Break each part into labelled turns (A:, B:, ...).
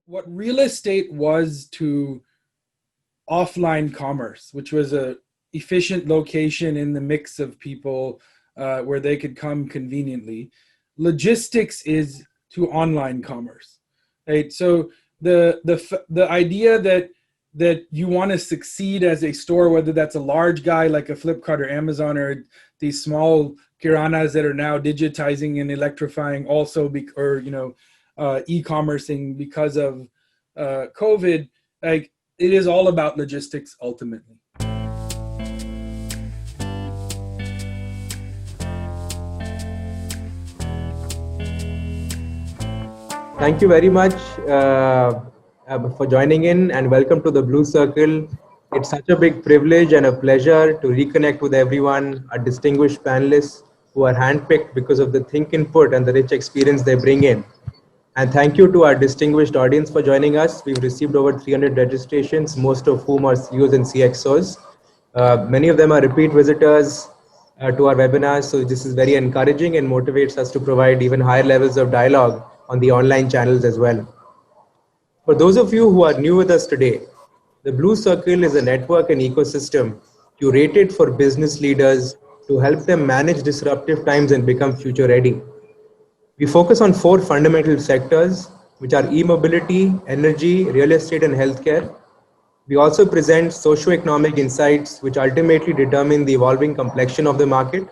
A: what real estate was to offline commerce, which was a efficient location in the mix of people where they could come conveniently, logistics is to online commerce, right? So the idea that you want to succeed as a store, whether that's a large guy like a Flipkart or Amazon, or these small kiranas that are now digitizing and electrifying also, e-commercing because of COVID, like it is all about logistics ultimately.
B: Thank you very much for joining in, and welcome to the Blue Circle. It's such a big privilege and a pleasure to reconnect with everyone, our distinguished panelists who are handpicked because of the think input and the rich experience they bring in. And thank you to our distinguished audience for joining us. We've received over 300 registrations, most of whom are CEOs and CXOs. Many of them are repeat visitors to our webinars, so this is very encouraging and motivates us to provide even higher levels of dialogue on the online channels as well. For those of you who are new with us today, the Blue Circle is a network and ecosystem curated for business leaders to help them manage disruptive times and become future ready. We focus on 4 fundamental sectors, which are e-mobility, energy, real estate, and healthcare. We also present socio-economic insights, which ultimately determine the evolving complexion of the market.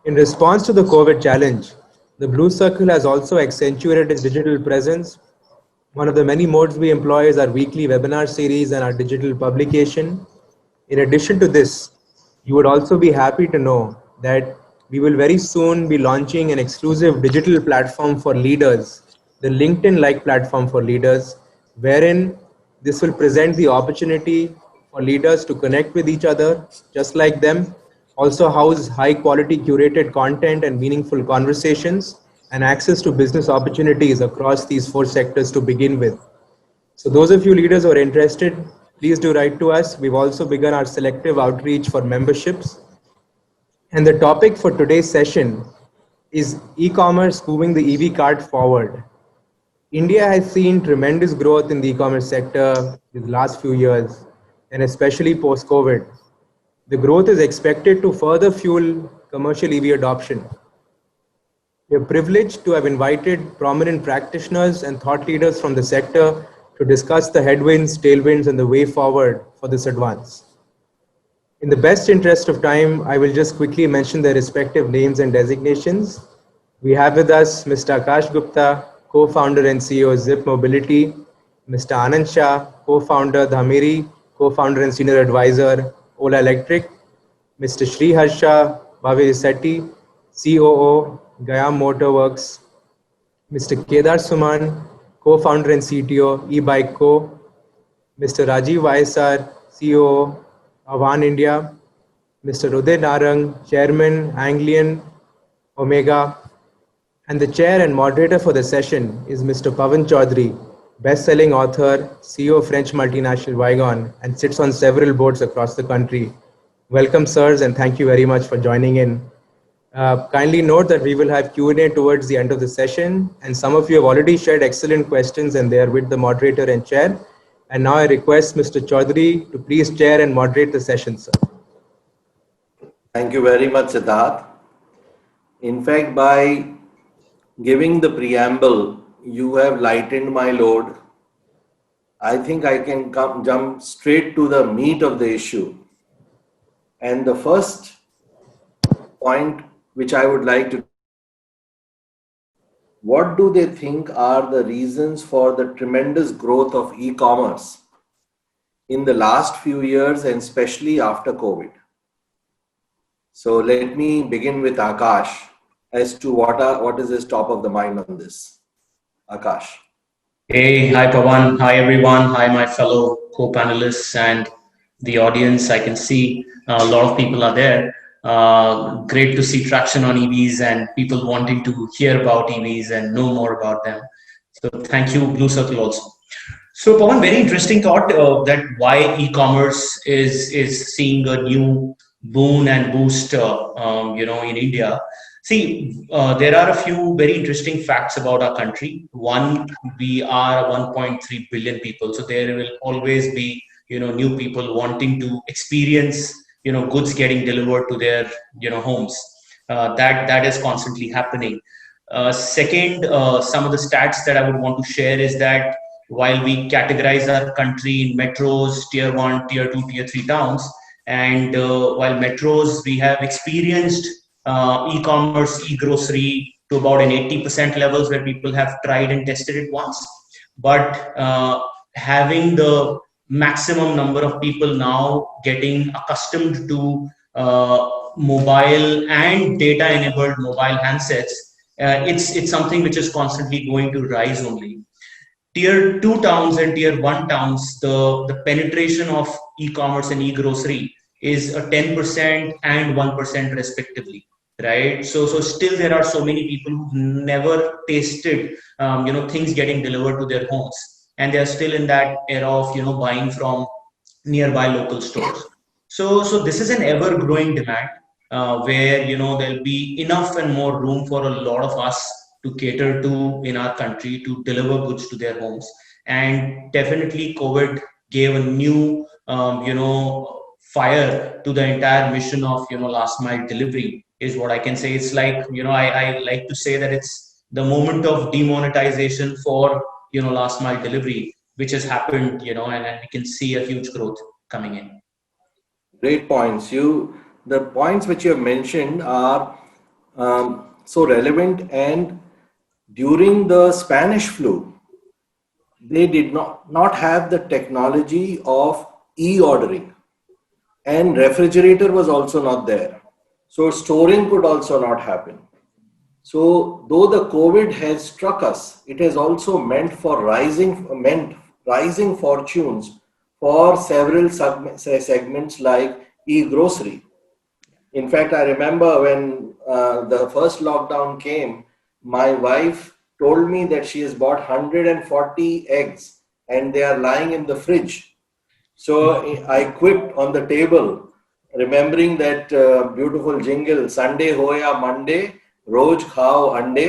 B: In response to the COVID challenge, the Blue Circle has also accentuated its digital presence. One of the many modes we employ is our weekly webinar series and our digital publication. In addition to this, you would also be happy to know that we will very soon be launching an exclusive digital platform for leaders, the LinkedIn-like platform for leaders, wherein this will present the opportunity for leaders to connect with each other, just like them, also house high-quality curated content and meaningful conversations, and access to business opportunities across these 4 sectors to begin with. So those of you leaders who are interested, please do write to us. We've also begun our selective outreach for memberships. And the topic for today's session is e-commerce moving the EV cart forward. India has seen tremendous growth in the e-commerce sector in the last few years, and especially post-COVID. The growth is expected to further fuel commercial EV adoption. We are privileged to have invited prominent practitioners and thought leaders from the sector to discuss the headwinds, tailwinds, and the way forward for this advance. In the best interest of time, I will just quickly mention their respective names and designations. We have with us Mr. Akash Gupta, co-founder and CEO Zypp Mobility, Mr. Anand Shah, co-founder Dhamiri, co-founder and senior advisor Ola Electric, Mr. Harsha, Bavirisetty, COO Gayam Motorworks, Mr. Kedar Soman, co-founder and CTO eBikeGo, Mr. Rajeev ISR, COO Avaan India, Mr. Uday Narang, Chairman, Anglian, Omega, and the chair and moderator for the session is Mr. Pavan Choudary, best-selling author, CEO of French multinational Wagon, and sits on several boards across the country. Welcome, sirs, and thank you very much for joining in. Kindly note that we will have Q&A towards the end of the session, and some of you have already shared excellent questions, and they are with the moderator and chair. And now I request Mr. Choudary to please chair and moderate the session, sir.
C: Thank you very much, Siddharth. In fact, by giving the preamble, you have lightened my load. I think I can jump straight to the meat of the issue. And the first point which I would like to, what do they think are the reasons for the tremendous growth of e-commerce in the last few years and especially after COVID? So let me begin with Akash as to what is his top of the mind on this. Akash.
D: Hey, hi Pavan, hi everyone, hi my fellow co-panelists and the audience. I can see a lot of people are there. Great to see traction on EVs and people wanting to hear about EVs and know more about them. So thank you, Blue Circle also. So Pavan, very interesting thought that why e-commerce is seeing a new boom and boost, in India. See, there are a few very interesting facts about our country. One, we are 1.3 billion people, so there will always be, new people wanting to experience, goods getting delivered to their, homes. That is constantly happening. Second, some of the stats that I would want to share is that while we categorize our country in metros, tier 1, tier 2, tier 3 towns, and while metros, we have experienced e-commerce, e-grocery to about an 80% levels where people have tried and tested it once. But having the maximum number of people now getting accustomed to mobile and data-enabled mobile handsets, it's something which is constantly going to rise only. Tier 2 towns and tier 1 towns, the penetration of e-commerce and e-grocery is a 10% and 1% respectively, right? So still there are so many people who've never tasted, things getting delivered to their homes, and they're still in that era of, buying from nearby local stores. So this is an ever growing demand where, there'll be enough and more room for a lot of us to cater to in our country to deliver goods to their homes. And definitely COVID gave a new, fire to the entire mission of, last mile delivery is what I can say. It's like, I like to say that it's the moment of demonetization for, last mile delivery, which has happened, and we can see a huge growth coming in.
C: Great points. The points which you have mentioned are so relevant, and during the Spanish flu, they did not have the technology of e-ordering, and refrigerator was also not there. So storing could also not happen. So though the COVID has struck us, it has also meant rising fortunes for several segments like e-grocery. In fact, I remember when the first lockdown came, my wife told me that she has bought 140 eggs and they are lying in the fridge. So I quipped on the table, remembering that beautiful jingle, Sunday ho ya Monday, रोज खाओ अंडे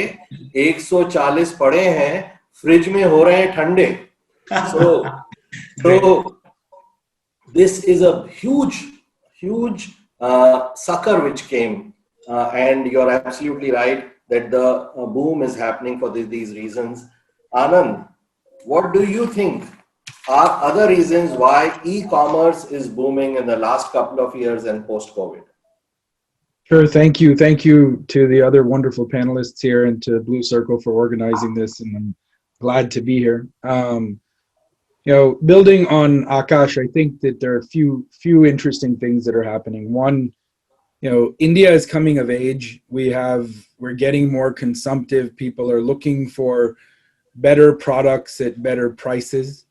C: 140 पड़े हैं fridge में हो रहे हैं ठंडे. So this is a huge sucker which came, and you're absolutely right that the boom is happening for these reasons. Anand, what do you think are other reasons why e-commerce is booming in the last couple of years and post-COVID?
A: Sure, thank you. Thank you to the other wonderful panelists here and to Blue Circle for organizing this, and I'm glad to be here. Building on Akash, I think that there are a few interesting things that are happening. One, India is coming of age. We're getting more consumptive. People are looking for better products at better prices,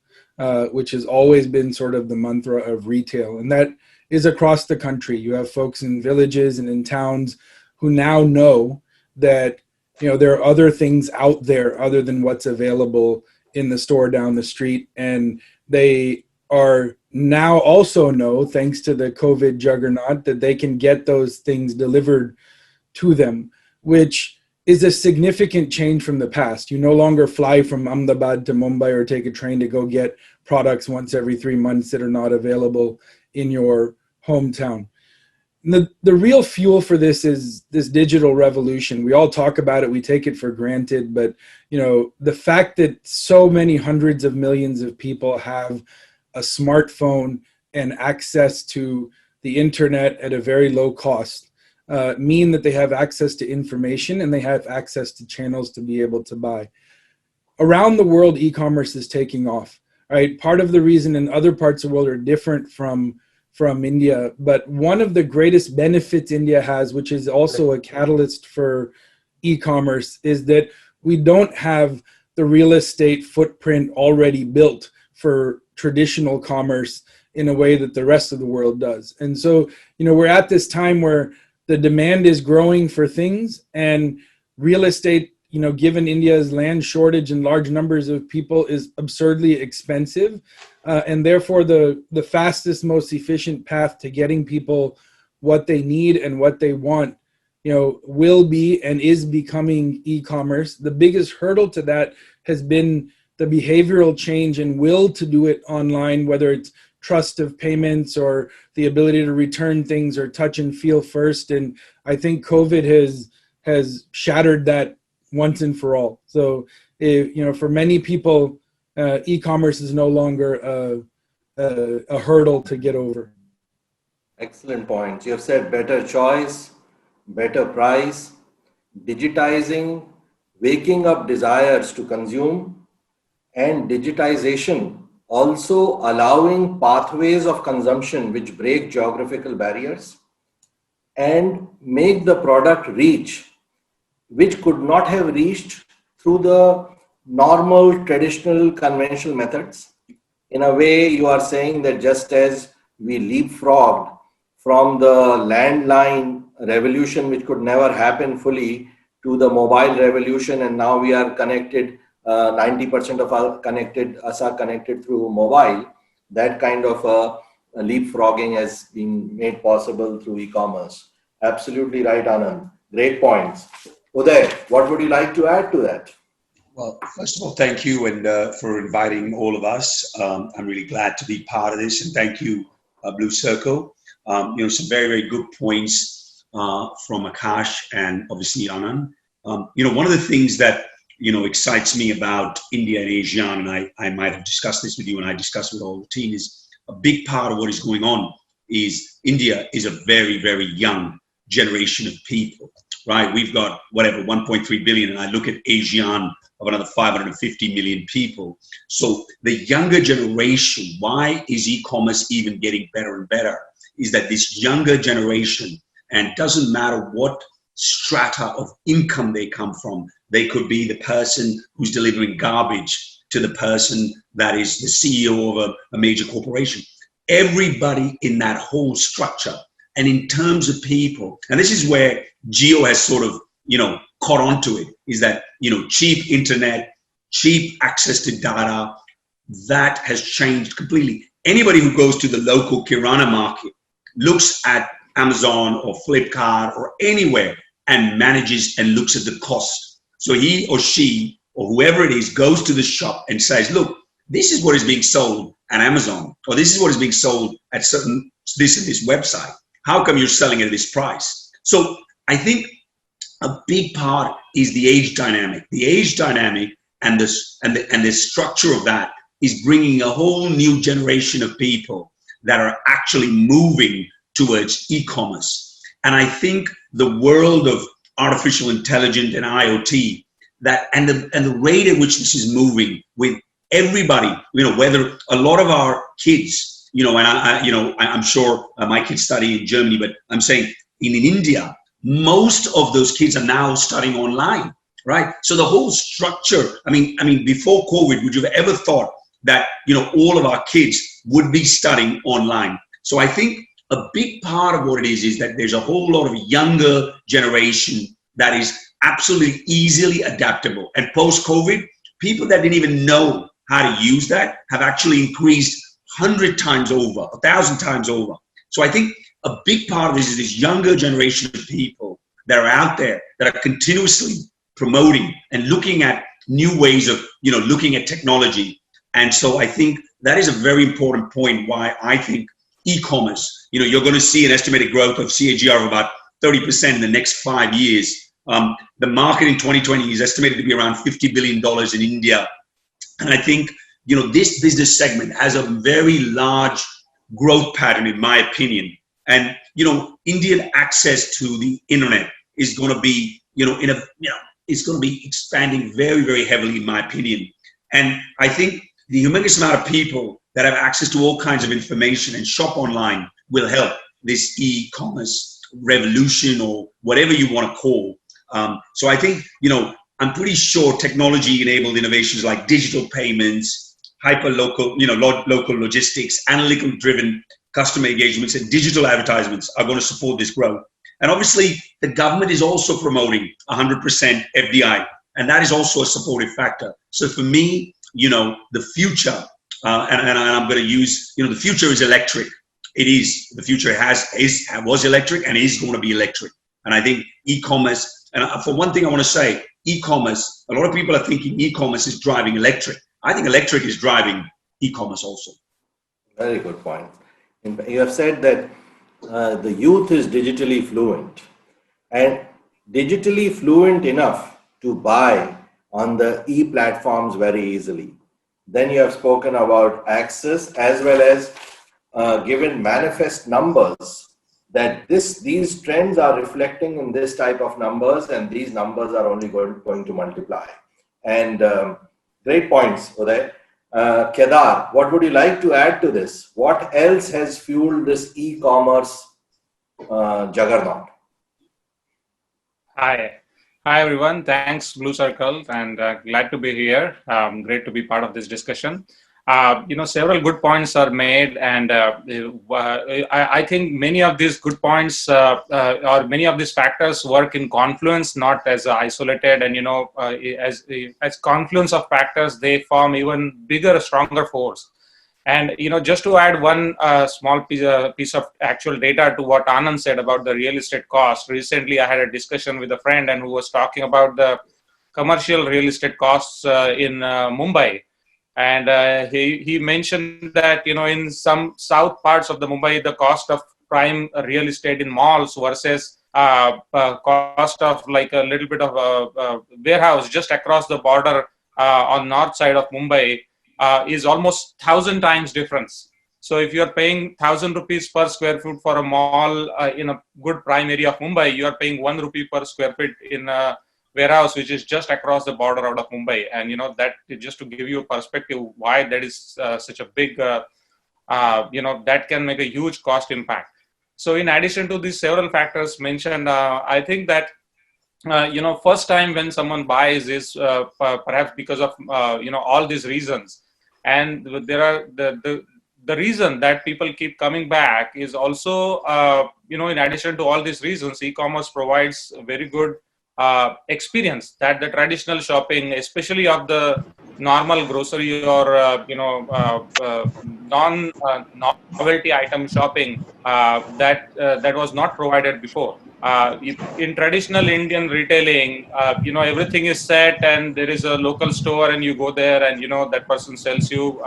A: which has always been sort of the mantra of retail. And that is across the country. You have folks in villages and in towns who now know that, there are other things out there other than what's available in the store down the street. And they are now also know, thanks to the COVID juggernaut, that they can get those things delivered to them, which is a significant change from the past. You no longer fly from Ahmedabad to Mumbai or take a train to go get products once every 3 months that are not available in your hometown. The real fuel for this is this digital revolution. We all talk about it, we take it for granted, but the fact that so many hundreds of millions of people have a smartphone and access to the internet at a very low cost mean that they have access to information and they have access to channels to be able to buy. Around the world, e-commerce is taking off, right? Part of the reason in other parts of the world are different from India, but one of the greatest benefits India has, which is also a catalyst for e-commerce, is that we don't have the real estate footprint already built for traditional commerce in a way that the rest of the world does. And so, we're at this time where the demand is growing for things, and real estate, given India's land shortage and large numbers of people, is absurdly expensive. And therefore, the fastest, most efficient path to getting people what they need and what they want will be and is becoming e-commerce. The biggest hurdle to that has been the behavioral change and will to do it online, whether it's trust of payments or the ability to return things or touch and feel first. And I think COVID has shattered that once and for all. So, for many people, e-commerce is no longer a hurdle to get over.
C: Excellent points. You have said better choice, better price, digitizing, waking up desires to consume, and digitization also allowing pathways of consumption which break geographical barriers and make the product reach, which could not have reached through the normal, traditional, conventional methods. In a way, you are saying that just as we leapfrogged from the landline revolution, which could never happen fully, to the mobile revolution, and now we are connected, 90% of us are connected through mobile. That kind of a leapfrogging has been made possible through e-commerce. Absolutely right, Anand. Great points. Uday, what would you like to add to that?
E: Well, first of all, thank you and for inviting all of us. I'm really glad to be part of this, and thank you, Blue Circle. Some very, very good points from Akash and obviously Anand. One of the things that excites me about India and ASEAN, and I might have discussed this with you and I discussed with all the team, is a big part of what is going on is India is a very, very young generation of people, right? We've got 1.3 billion, and I look at ASEAN of another 550 million people. So the younger generation, why is e-commerce even getting better and better? Is that this younger generation, and it doesn't matter what strata of income they come from, they could be the person who's delivering garbage to the person that is the CEO of a major corporation. Everybody in that whole structure, and in terms of people, and this is where Geo has sort of, caught onto it, is that, cheap internet, cheap access to data, that has changed completely. Anybody who goes to the local Kirana market, looks at Amazon or Flipkart or anywhere and manages and looks at the cost. So he or she or whoever it is goes to the shop and says, look, this is what is being sold at Amazon, or this is what is being sold at this website. How come you're selling it at this price? So I think a big part is the age dynamic. The age dynamic and the structure of that is bringing a whole new generation of people that are actually moving towards e-commerce. And I think the world of artificial intelligence and IoT, and the rate at which this is moving with everybody, whether a lot of our kids, and I'm sure my kids study in Germany, but I'm saying in India, most of those kids are now studying online, right? So the whole structure, I mean, before COVID, would you have ever thought that, all of our kids would be studying online? So I think a big part of what it is that there's a whole lot of younger generation that is absolutely easily adaptable. And post-COVID, people that didn't even know how to use that have actually increased 100 times over, 1,000 times over. So I think a big part of this is this younger generation of people that are out there that are continuously promoting and looking at new ways of, looking at technology. And so I think that is a very important point why I think e-commerce, you're going to see an estimated growth of CAGR of about 30% in the next 5 years. The market in 2020 is estimated to be around $50 billion in India. And I think, this business segment has a very large growth pattern, in my opinion. And, Indian access to the internet is going to be, it's going to be expanding very, very heavily, in my opinion. And I think the humongous amount of people that have access to all kinds of information and shop online will help this e-commerce revolution, or whatever you want to call. So I think, I'm pretty sure technology-enabled innovations like digital payments, hyper-local, local logistics, analytical-driven customer engagements, and digital advertisements are going to support this growth. And obviously, the government is also promoting 100% FDI, and that is also a supportive factor. So for me, the future, and I'm going to use, the future is electric. It is. The future was electric and is going to be electric. And I think e-commerce, and for one thing I want to say, e-commerce, a lot of people are thinking e-commerce is driving electric. I think electric is driving e-commerce also.
C: Very good point. You have said that the youth is digitally fluent, and digitally fluent enough to buy on the e-platforms very easily. Then you have spoken about access as well as given manifest numbers that these trends are reflecting in this type of numbers, and these numbers are only going to multiply. And great points, Uday. Kedar, what would you like to add to this? What else has fueled this e-commerce juggernaut?
F: Hi everyone. Thanks, Blue Circle, and glad to be here. Great to be part of this discussion. Several good points are made, and I think many of these good points or many of these factors work in confluence, not as isolated. And as confluence of factors, they form even bigger, stronger force. And just to add one small piece of actual data to what Anand said about the real estate cost. Recently, I had a discussion with a friend, and who was talking about the commercial real estate costs in Mumbai. And he mentioned that in some south parts of the Mumbai, the cost of prime real estate in malls versus cost of like a little bit of a warehouse just across the border on north side of Mumbai is almost 1,000 times difference. So if you are paying 1,000 rupees per square foot for a mall in a good prime area of Mumbai, you are paying 1 rupee per square feet in a warehouse which is just across the border out of Mumbai. And that just to give you a perspective why that is such a big that can make a huge cost impact. So in addition to these several factors mentioned, I think that first time when someone buys is perhaps because of all these reasons. And there are the reason that people keep coming back is also in addition to all these reasons, e-commerce provides a very good experience that the traditional shopping, especially of the normal grocery or non-novelty item shopping, that was not provided before. In traditional Indian retailing, everything is set, and there is a local store, and you go there, and that person sells you.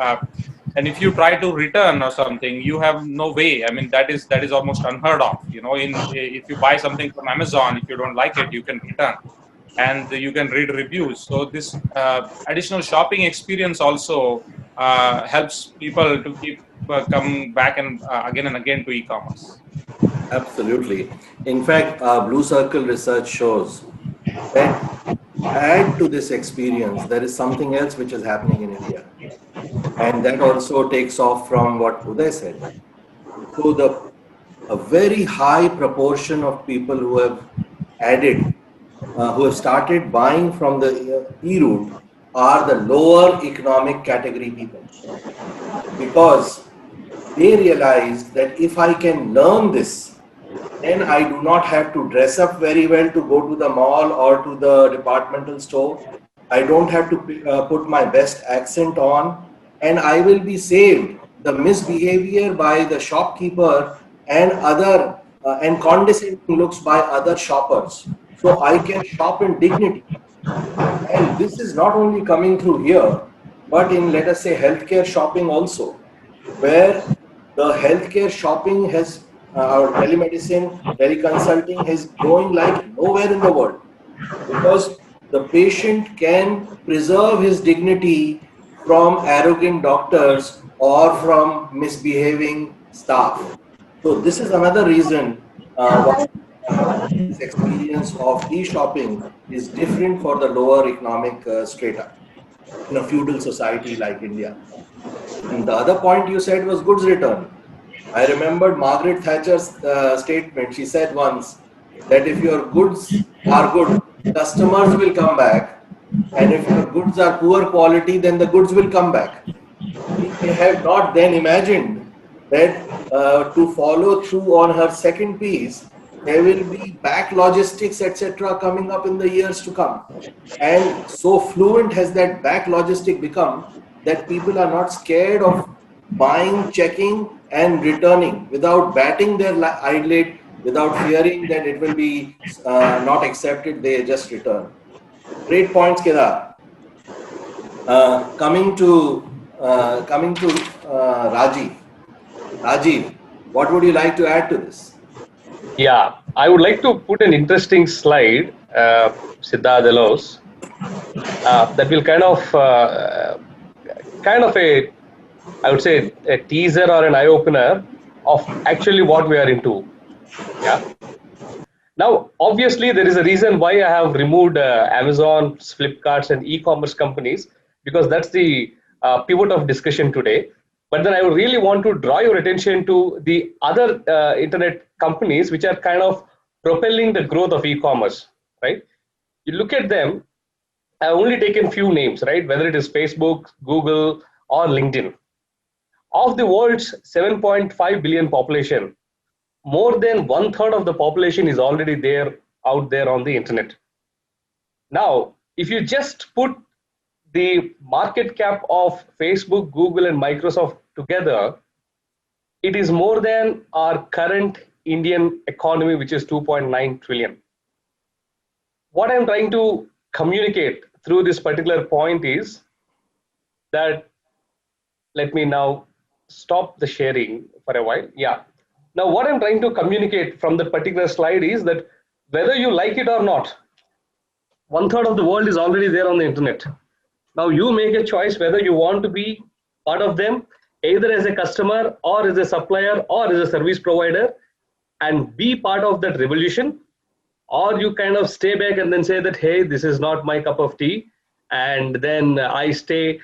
F: And if you try to return or something, you have no way. I mean, that is almost unheard of. If you buy something from Amazon, if you don't like it, you can return, and you can read reviews. So this additional shopping experience also helps people to keep come back and again to e-commerce.
C: Absolutely. In fact, our Blue Circle research shows that add to this experience, there is something else which is happening in India. And that also takes off from what Uday said. So a very high proportion of people who have who have started buying from the e-route are the lower economic category people. Because they realize that if I can learn this, then I do not have to dress up very well to go to the mall or to the departmental store. I don't have to put my best accent on, and I will be saved the misbehavior by the shopkeeper and other and condescending looks by other shoppers. So I can shop in dignity. And this is not only coming through here, but in, let us say, healthcare shopping also, where the healthcare shopping has our telemedicine, teleconsulting is growing like nowhere in the world, because the patient can preserve his dignity from arrogant doctors or from misbehaving staff. So this is another reason why this experience of e-shopping is different for the lower economic strata in a feudal society like India. And the other point you said was goods return. I remembered Margaret Thatcher's statement. She said once that if your goods are good, customers will come back. And if your goods are poor quality, then the goods will come back. We have not then imagined that to follow through on her second piece, there will be back logistics, etc. coming up in the years to come. And so fluent has that back logistic become that people are not scared of buying, checking, and returning without batting their eyelid without fearing that it will be not accepted, they just return. Great points, Kedar. Coming to Rajeev. Rajeev, what would you like to add to this?
G: Yeah, I would like to put an interesting slide, Siddharth allows, that will kind of a, I would say, a teaser or an eye opener of actually what we are into. Yeah. Now, obviously, there is a reason why I have removed Amazon, Flipkarts, and e-commerce companies, because that's the pivot of discussion today. But then I would really want to draw your attention to the other internet companies which are kind of propelling the growth of e-commerce, right? You look at them, I've only taken few names, right? Whether it is Facebook, Google, or LinkedIn. Of the world's 7.5 billion population, more than 1/3 of the population is already out there on the internet. Now, if you just put the market cap of Facebook, Google, and Microsoft together, it is more than our current Indian economy, which is 2.9 trillion. What I'm trying to communicate through this particular point is that, let me now stop the sharing for a while. Yeah. Now, what I'm trying to communicate from that particular slide is that whether you like it or not, 1/3 of the world is already there on the internet. Now, you make a choice whether you want to be part of them, either as a customer or as a supplier or as a service provider, and be part of that revolution, or you kind of stay back and then say that, hey, this is not my cup of tea, and then I stay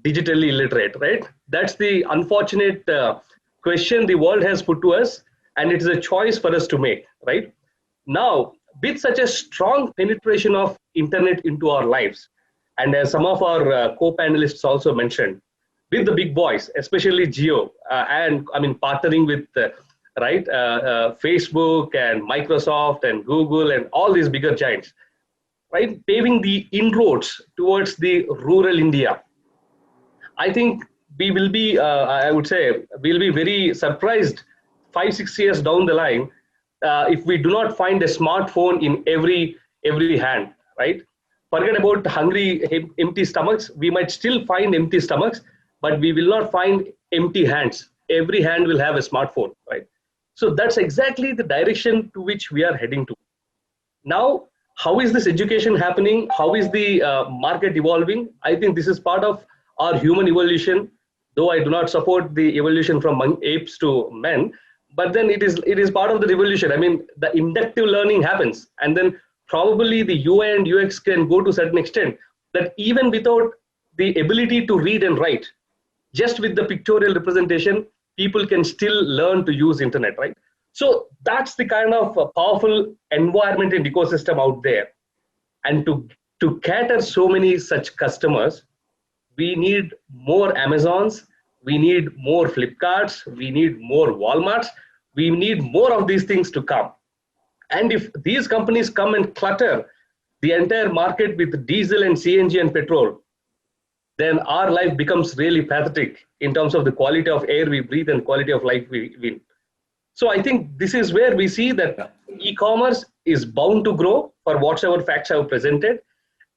G: digitally illiterate, right? That's the unfortunate question the world has put to us, and it is a choice for us to make, right? Now, with such a strong penetration of internet into our lives, and as some of our co-panelists also mentioned, with the big boys, especially Jio, and I mean partnering with Facebook and Microsoft and Google and all these bigger giants, right, paving the inroads towards the rural India. I think we will be, I would say, we'll be very surprised 5-6 years down the line if we do not find a smartphone in every hand, right? Forget about hungry, empty stomachs. We might still find empty stomachs, but we will not find empty hands. Every hand will have a smartphone, right? So that's exactly the direction to which we are heading to. Now, how is this education happening? How is the market evolving? I think this is part of our human evolution, though I do not support the evolution from apes to men, but then it is part of the revolution. I mean, the inductive learning happens, and then probably the UI and UX can go to a certain extent that even without the ability to read and write, just with the pictorial representation, people can still learn to use internet, right? So that's the kind of powerful environment and ecosystem out there. And to cater so many such customers, we need more Amazons, we need more Flipkarts, we need more Walmarts, we need more of these things to come. And if these companies come and clutter the entire market with diesel and CNG and petrol, then our life becomes really pathetic in terms of the quality of air we breathe and quality of life we live. So I think this is where we see that e-commerce is bound to grow for whatever facts I have presented.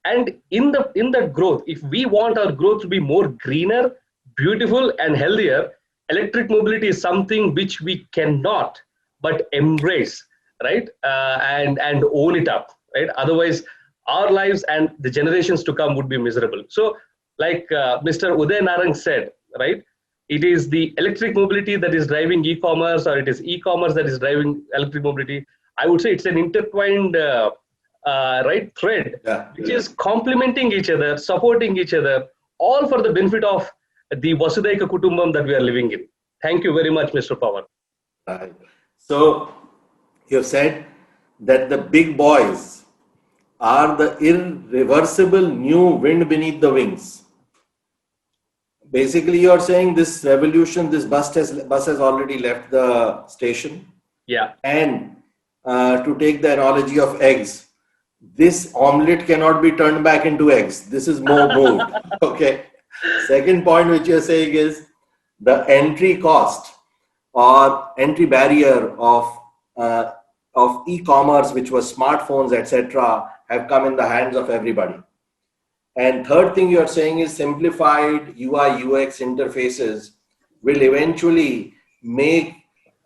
G: And in that growth, if we want our growth to be more greener, beautiful, and healthier, electric mobility is something which we cannot but embrace, right? And own it up, right? Otherwise, our lives and the generations to come would be miserable. So, like Mr. Uday Narang said, right? It is the electric mobility that is driving e-commerce, or it is e-commerce that is driving electric mobility. I would say it's an intertwined thread, which is complementing each other, supporting each other, all for the benefit of the Vasudhaika Kutumbam that we are living in. Thank you very much, Mr. Pavan.
C: Right. So you have said that the big boys are the irreversible new wind beneath the wings. Basically, you are saying this revolution, this bus has already left the station.
G: Yeah.
C: And to take the analogy of eggs, this omelette cannot be turned back into eggs. This is more moved. Okay. Second point which you're saying is the entry cost or entry barrier of of e-commerce, which was smartphones, etc., have come in the hands of everybody. And third thing you are saying is simplified UI UX interfaces will eventually make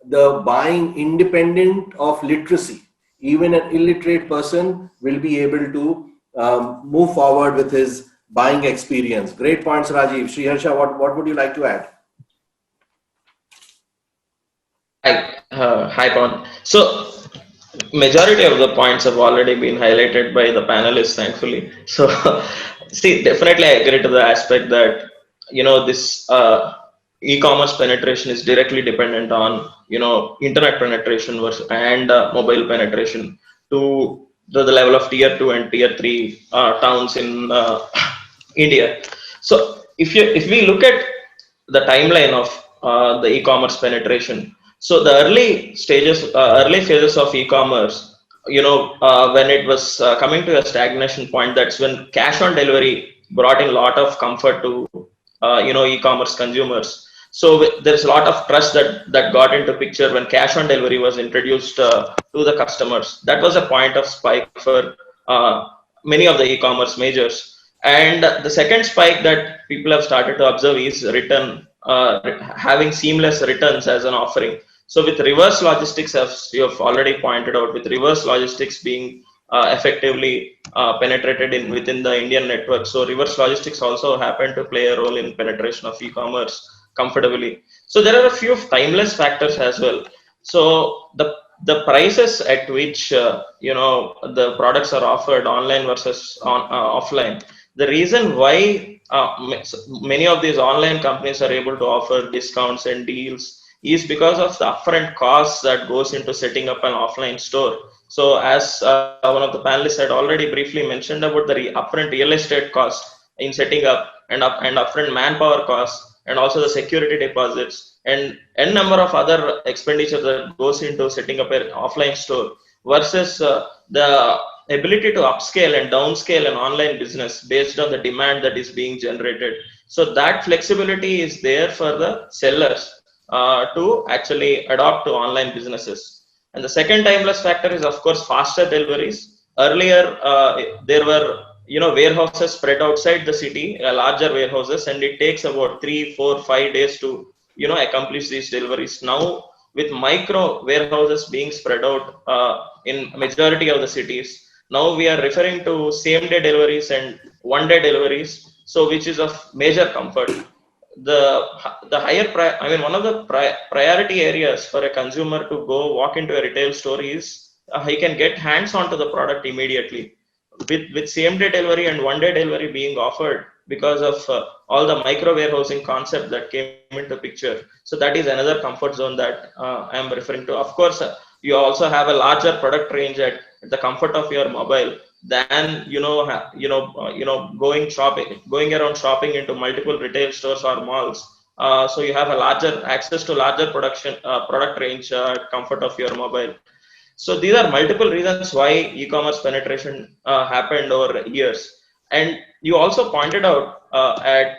C: the buying independent of literacy. Even an illiterate person will be able to move forward with his buying experience. Great points, Rajeev. Sri Harsha, what would you like to add?
H: Hi, Pavan. So, majority of the points have already been highlighted by the panelists, thankfully. So, see, definitely I agree to the aspect that, this e-commerce penetration is directly dependent on, internet penetration and mobile penetration to the level of tier 2 and tier 3 towns in India. So, if we look at the timeline of the e-commerce penetration, so the early phases of e-commerce, when it was coming to a stagnation point, that's when cash on delivery brought in a lot of comfort to, e-commerce consumers. So there's a lot of trust that got into picture when cash on delivery was introduced to the customers. That was a point of spike for many of the e-commerce majors. And the second spike that people have started to observe is having seamless returns as an offering. So with reverse logistics, as you have already pointed out, with reverse logistics being effectively penetrated within the Indian network, so reverse logistics also happen to play a role in penetration of e-commerce comfortably. So there are a few timeless factors as well. So the prices at which the products are offered online versus offline. The reason why many of these online companies are able to offer discounts and deals is because of the upfront costs that goes into setting up an offline store. So as one of the panelists had already briefly mentioned about the upfront real estate cost in setting up and upfront manpower costs and also the security deposits and n number of other expenditures that goes into setting up an offline store versus the ability to upscale and downscale an online business based on the demand that is being generated. So that flexibility is there for the sellers to actually adopt to online businesses. And the second timeless factor is, of course, faster deliveries. Earlier, there were warehouses spread outside the city, larger warehouses, and it takes about 3, 4, 5 days to accomplish these deliveries. Now, with micro warehouses being spread out in majority of the cities, now we are referring to same-day deliveries and one-day deliveries, so which is of major comfort. The higher one of the priority areas for a consumer to go walk into a retail store is he can get hands onto the product immediately. With same-day delivery and one-day delivery being offered because of all the micro warehousing concept that came into picture. So that is another comfort zone that I am referring to. Of course, you also have a larger product range at the comfort of your mobile than going around shopping into multiple retail stores or malls. So you have a larger access to larger product range at comfort of your mobile. So these are multiple reasons why e-commerce penetration happened over years. And you also pointed out at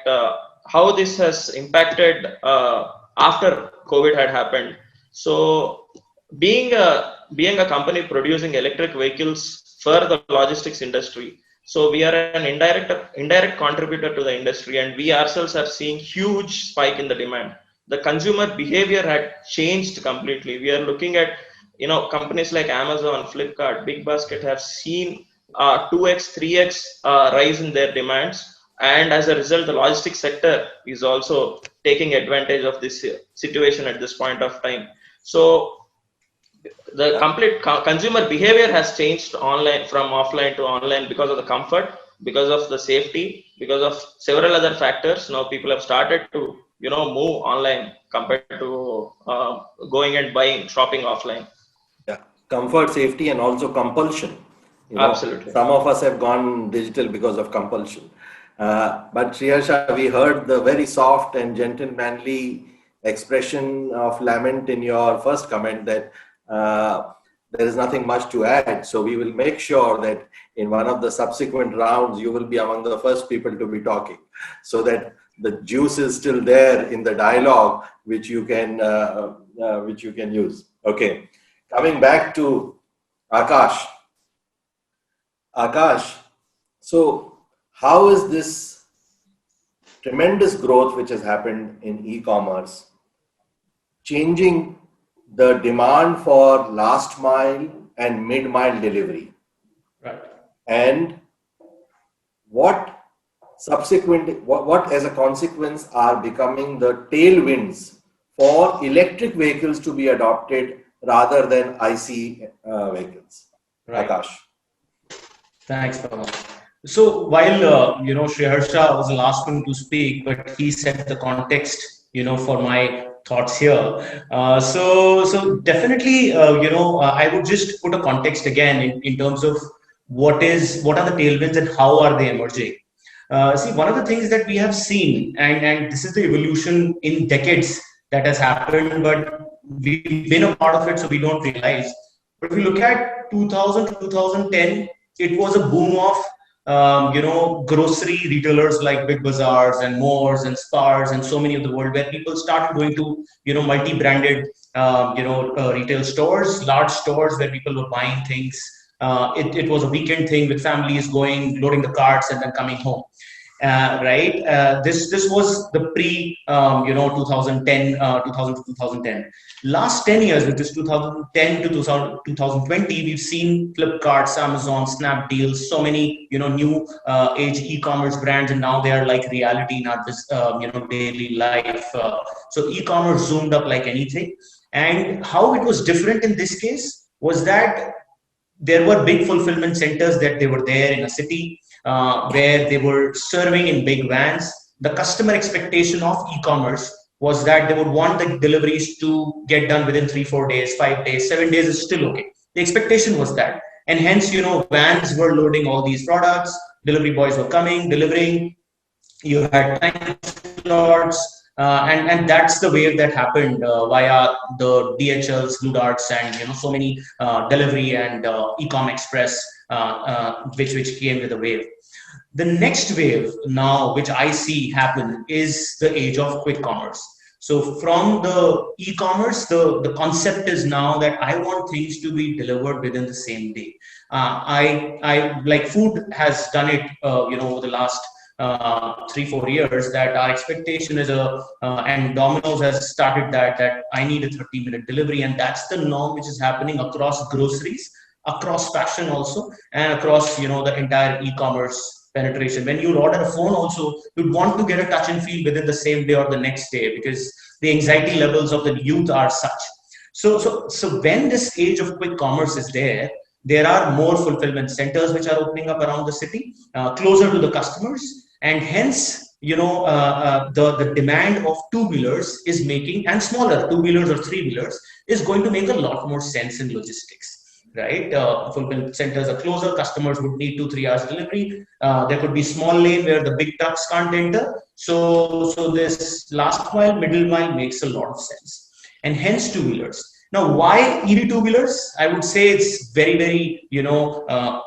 H: how this has impacted after COVID had happened. So being a company producing electric vehicles for the logistics industry, so we are an indirect contributor to the industry, and we ourselves are seeing huge spike in the demand. The consumer behavior had changed completely. We are looking at companies like Amazon, Flipkart, Big Basket have seen 2x, 3x rise in their demands. And as a result, the logistics sector is also taking advantage of this situation at this point of time. So the complete consumer behavior has changed from offline to online because of the comfort, because of the safety, because of several other factors. Now people have started to move online compared to going and shopping offline.
C: Yeah, comfort, safety, and also compulsion.
H: Absolutely.
C: Some of us have gone digital because of compulsion. But Sri Harsha, we heard the very soft and gentlemanly expression of lament in your first comment that there is nothing much to add. So we will make sure that in one of the subsequent rounds, you will be among the first people to be talking, so that the juice is still there in the dialogue, which you can use. Okay, coming back to Akash. Akash, so how is this tremendous growth which has happened in e-commerce changing the demand for last mile and mid mile delivery?
D: Right.
C: And what what as a consequence are becoming the tailwinds for electric vehicles to be adopted rather than IC vehicles?
D: Right.
C: Akash.
D: Thanks, Pavan. So while Shri Harsha was the last one to speak, but he set the context, for my thoughts here. So definitely, I would just put a context again in terms of what are the tailwinds and how are they emerging. See, one of the things that we have seen, and this is the evolution in decades that has happened, but we've been a part of it, so we don't realize. But if you look at 2000 to 2010, it was a boom of grocery retailers like Big Bazaars and Moores and Spars and so many of the world, where people started going to multi-branded retail stores, large stores where people were buying things. It was a weekend thing with families going, loading the carts, and then coming home. Right? This was the pre 2010 2000 to 2010. Last 10 years, which is 2010 to 2020, we've seen Flipkart, Amazon, Snapdeal, so many new age e-commerce brands, and now they are like reality in our daily life. So e-commerce zoomed up like anything. And how it was different in this case was that there were big fulfillment centers that they were there in a city where they were serving in big vans. The customer expectation of e-commerce was that they would want the deliveries to get done within 3-4 days, 5 days, 7 days is still okay. The expectation was that. And hence, vans were loading all these products, delivery boys were coming, delivering, you had time slots, and that's the wave that happened via the DHLs, Blue Darts, and so many delivery and e-com express, which came with a wave. The next wave now, which I see happen, is the age of quick commerce. So from the e-commerce, the concept is now that I want things to be delivered within the same day. I like food has done it, over the last 3-4 years, that our expectation is and Domino's has started that I need a 30-minute delivery, and that's the norm which is happening across groceries, across fashion also, and across the entire e-commerce penetration. When you order a phone also, you'd want to get a touch and feel within the same day or the next day, because the anxiety levels of the youth are such. So when this age of quick commerce is there are more fulfillment centers which are opening up around the city, closer to the customers, and hence the demand of two-wheelers is making, and smaller two-wheelers or three-wheelers is going to make a lot more sense in logistics. Right, fulfillment centers are closer. Customers would need 2-3 hours delivery. There could be small lane where the big trucks can't enter. So this last mile, middle mile makes a lot of sense, and hence two-wheelers. Now, why EV two-wheelers? I would say it's very, very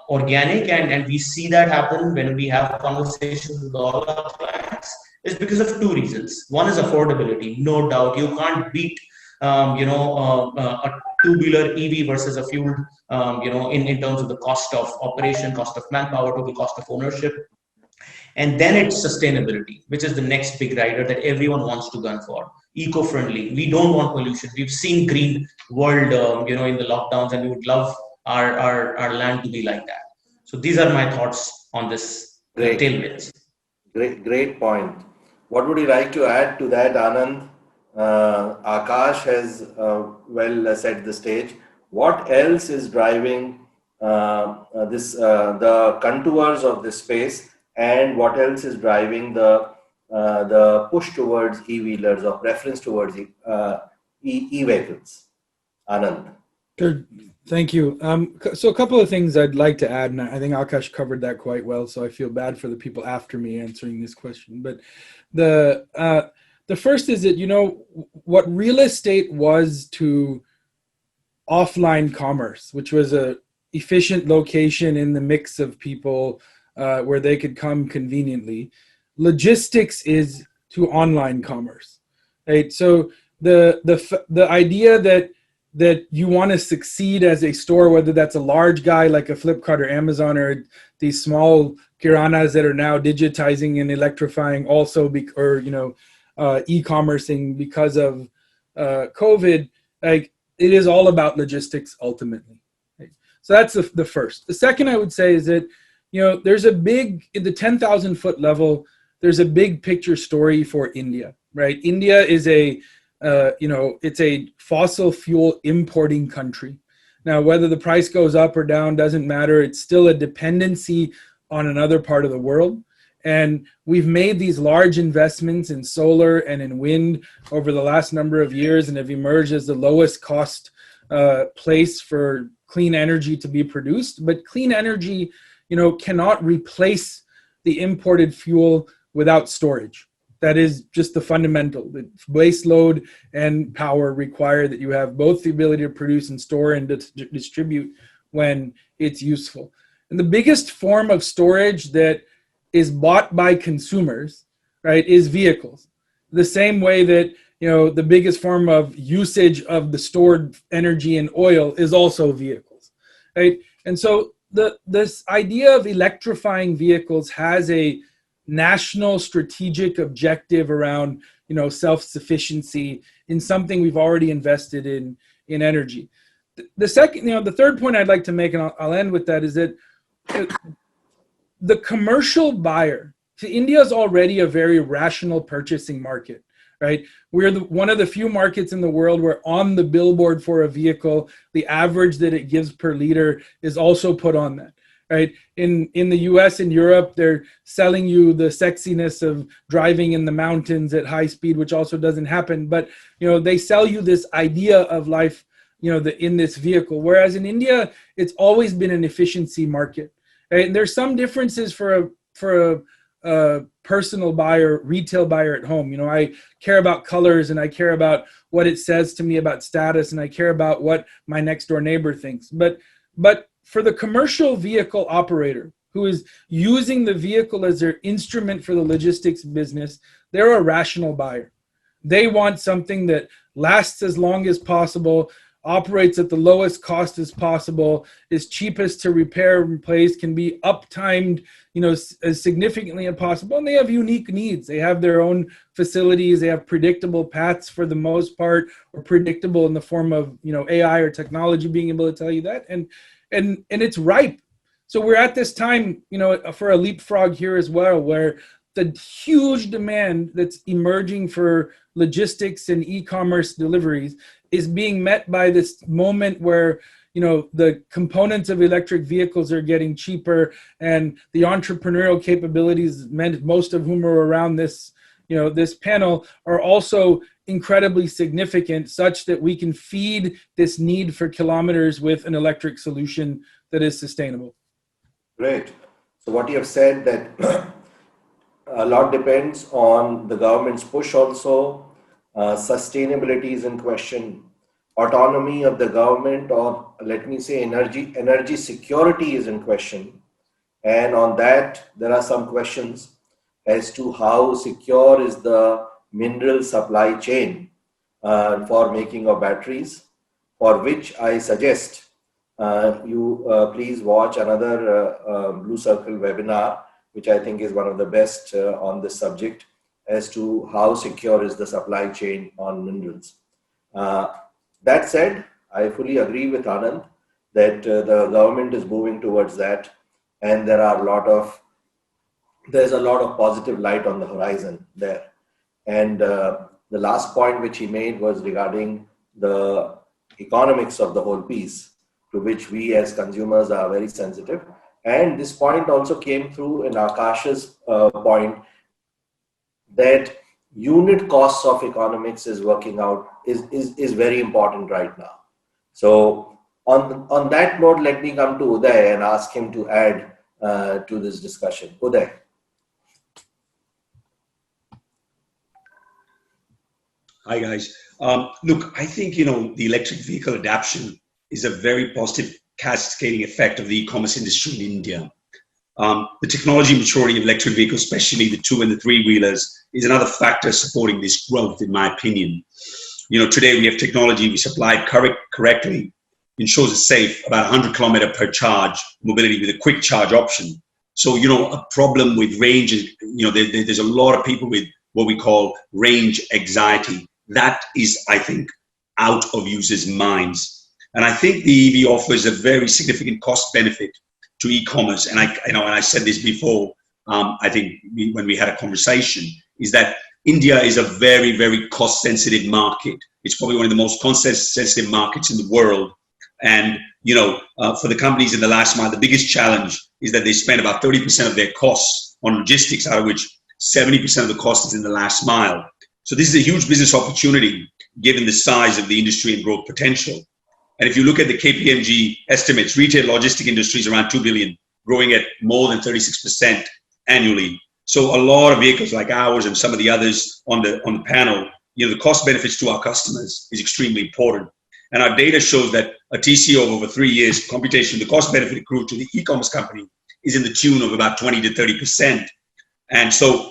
D: organic, and we see that happen when we have conversations with all our clients. It's because of two reasons. One is affordability, no doubt. You can't beat a two-wheeler EV versus a fueled, in terms of the cost of operation, cost of manpower, total cost of ownership. And then it's sustainability, which is the next big rider that everyone wants to gun for. Eco-friendly. We don't want pollution. We've seen green world, in the lockdowns, and we would love our land to be like that. So these are my thoughts on this.
C: Great.
D: Tailwinds.
C: Great point. What would you like to add to that, Anand? Akash has well set the stage. What else is driving the contours of this space, and what else is driving the push towards e-wheelers or preference towards e-vehicles? Anand.
A: Good. Thank you. So a couple of things I'd like to add, and I think Akash covered that quite well, so I feel bad for the people after me answering this question. But the first is that, what real estate was to offline commerce, which was a efficient location in the mix of people where they could come conveniently. Logistics is to online commerce, right? So the idea that that you want to succeed as a store, whether that's a large guy like a Flipkart or Amazon, or these small kiranas that are now digitizing and electrifying also, e-commercing because of COVID, like it is all about logistics ultimately. Right? So that's the first. The second I would say is that, there's a big, at the 10,000 foot level, there's a big picture story for India, right? India is it's a fossil fuel importing country. Now, whether the price goes up or down doesn't matter. It's still a dependency on another part of the world. And we've made these large investments in solar and in wind over the last number of years and have emerged as the lowest cost place for clean energy to be produced. But clean energy, cannot replace the imported fuel without storage. That is just the fundamental. The base load and power require that you have both the ability to produce and store and distribute when it's useful. And the biggest form of storage that is bought by consumers, right, is vehicles. The same way that, the biggest form of usage of the stored energy and oil is also vehicles, right? And so this idea of electrifying vehicles has a national strategic objective around, self-sufficiency in something we've already invested in energy. The second, the third point I'd like to make, and I'll end with that, is that the commercial buyer, India is already a very rational purchasing market, right? We're one of the few markets in the world where on the billboard for a vehicle, the average that it gives per liter is also put on that. Right? In the US and Europe, they're selling you the sexiness of driving in the mountains at high speed, which also doesn't happen. But, they sell you this idea of life, in this vehicle. Whereas in India, it's always been an efficiency market. Right? And there's some differences for a personal buyer, retail buyer at home. I care about colors and I care about what it says to me about status and I care about what my next door neighbor thinks. But for the commercial vehicle operator who is using the vehicle as their instrument for the logistics business, they're a rational buyer. They want something that lasts as long as possible, operates at the lowest cost as possible, is cheapest to repair and replace, can be uptimed, as significantly as possible. And they have unique needs. They have their own facilities. They have predictable paths for the most part, or predictable in the form of, AI or technology being able to tell you that. And it's ripe. So we're at this time, for a leapfrog here as well, where the huge demand that's emerging for logistics and e-commerce deliveries is being met by this moment where, the components of electric vehicles are getting cheaper and the entrepreneurial capabilities, most of whom are around this, this panel, are also incredibly significant, such that we can feed this need for kilometers with an electric solution that is sustainable.
C: Great. So what you have said, that a lot depends on the government's push also. Sustainability is in question. Autonomy of the government, or let me say energy security is in question. And on that, there are some questions as to how secure is the mineral supply chain for making of batteries, for which I suggest you please watch another Blue Circle webinar, which I think is one of the best on this subject, as to how secure is the supply chain on minerals. That said, I fully agree with Anand that the government is moving towards that, and there's a lot of positive light on the horizon there. And the last point which he made was regarding the economics of the whole piece, to which we as consumers are very sensitive. And this point also came through in Akash's point, that unit costs of economics is working out is very important right now. So on that note, let me come to Uday and ask him to add to this discussion. Uday.
E: Hi guys. Look, I think, the electric vehicle adoption is a very positive cascading effect of the e-commerce industry in India. The technology maturity of electric vehicles, especially the 2- and 3-wheelers, is another factor supporting this growth, in my opinion. today we have technology, we supply it correctly, ensures it's safe, about 100 km per charge mobility with a quick charge option. So, a problem with range is, there's a lot of people with what we call range anxiety. That is, I think, out of users' minds. And I think the EV offers a very significant cost benefit to e-commerce. And I said this before, I think when we had a conversation, is that India is a very, very cost-sensitive market. It's probably one of the most cost-sensitive markets in the world. And, for the companies in the last mile, the biggest challenge is that they spend about 30% of their costs on logistics, out of which 70% of the cost is in the last mile. So this is a huge business opportunity, given the size of the industry and growth potential. And if you look at the KPMG estimates, retail logistic industry is around 2 billion, growing at more than 36% annually. So a lot of vehicles like ours and some of the others on the panel, the cost benefits to our customers is extremely important. And our data shows that a TCO of over 3 years computation, the cost benefit accrued to the e-commerce company is in the tune of about 20 to 30%. And so,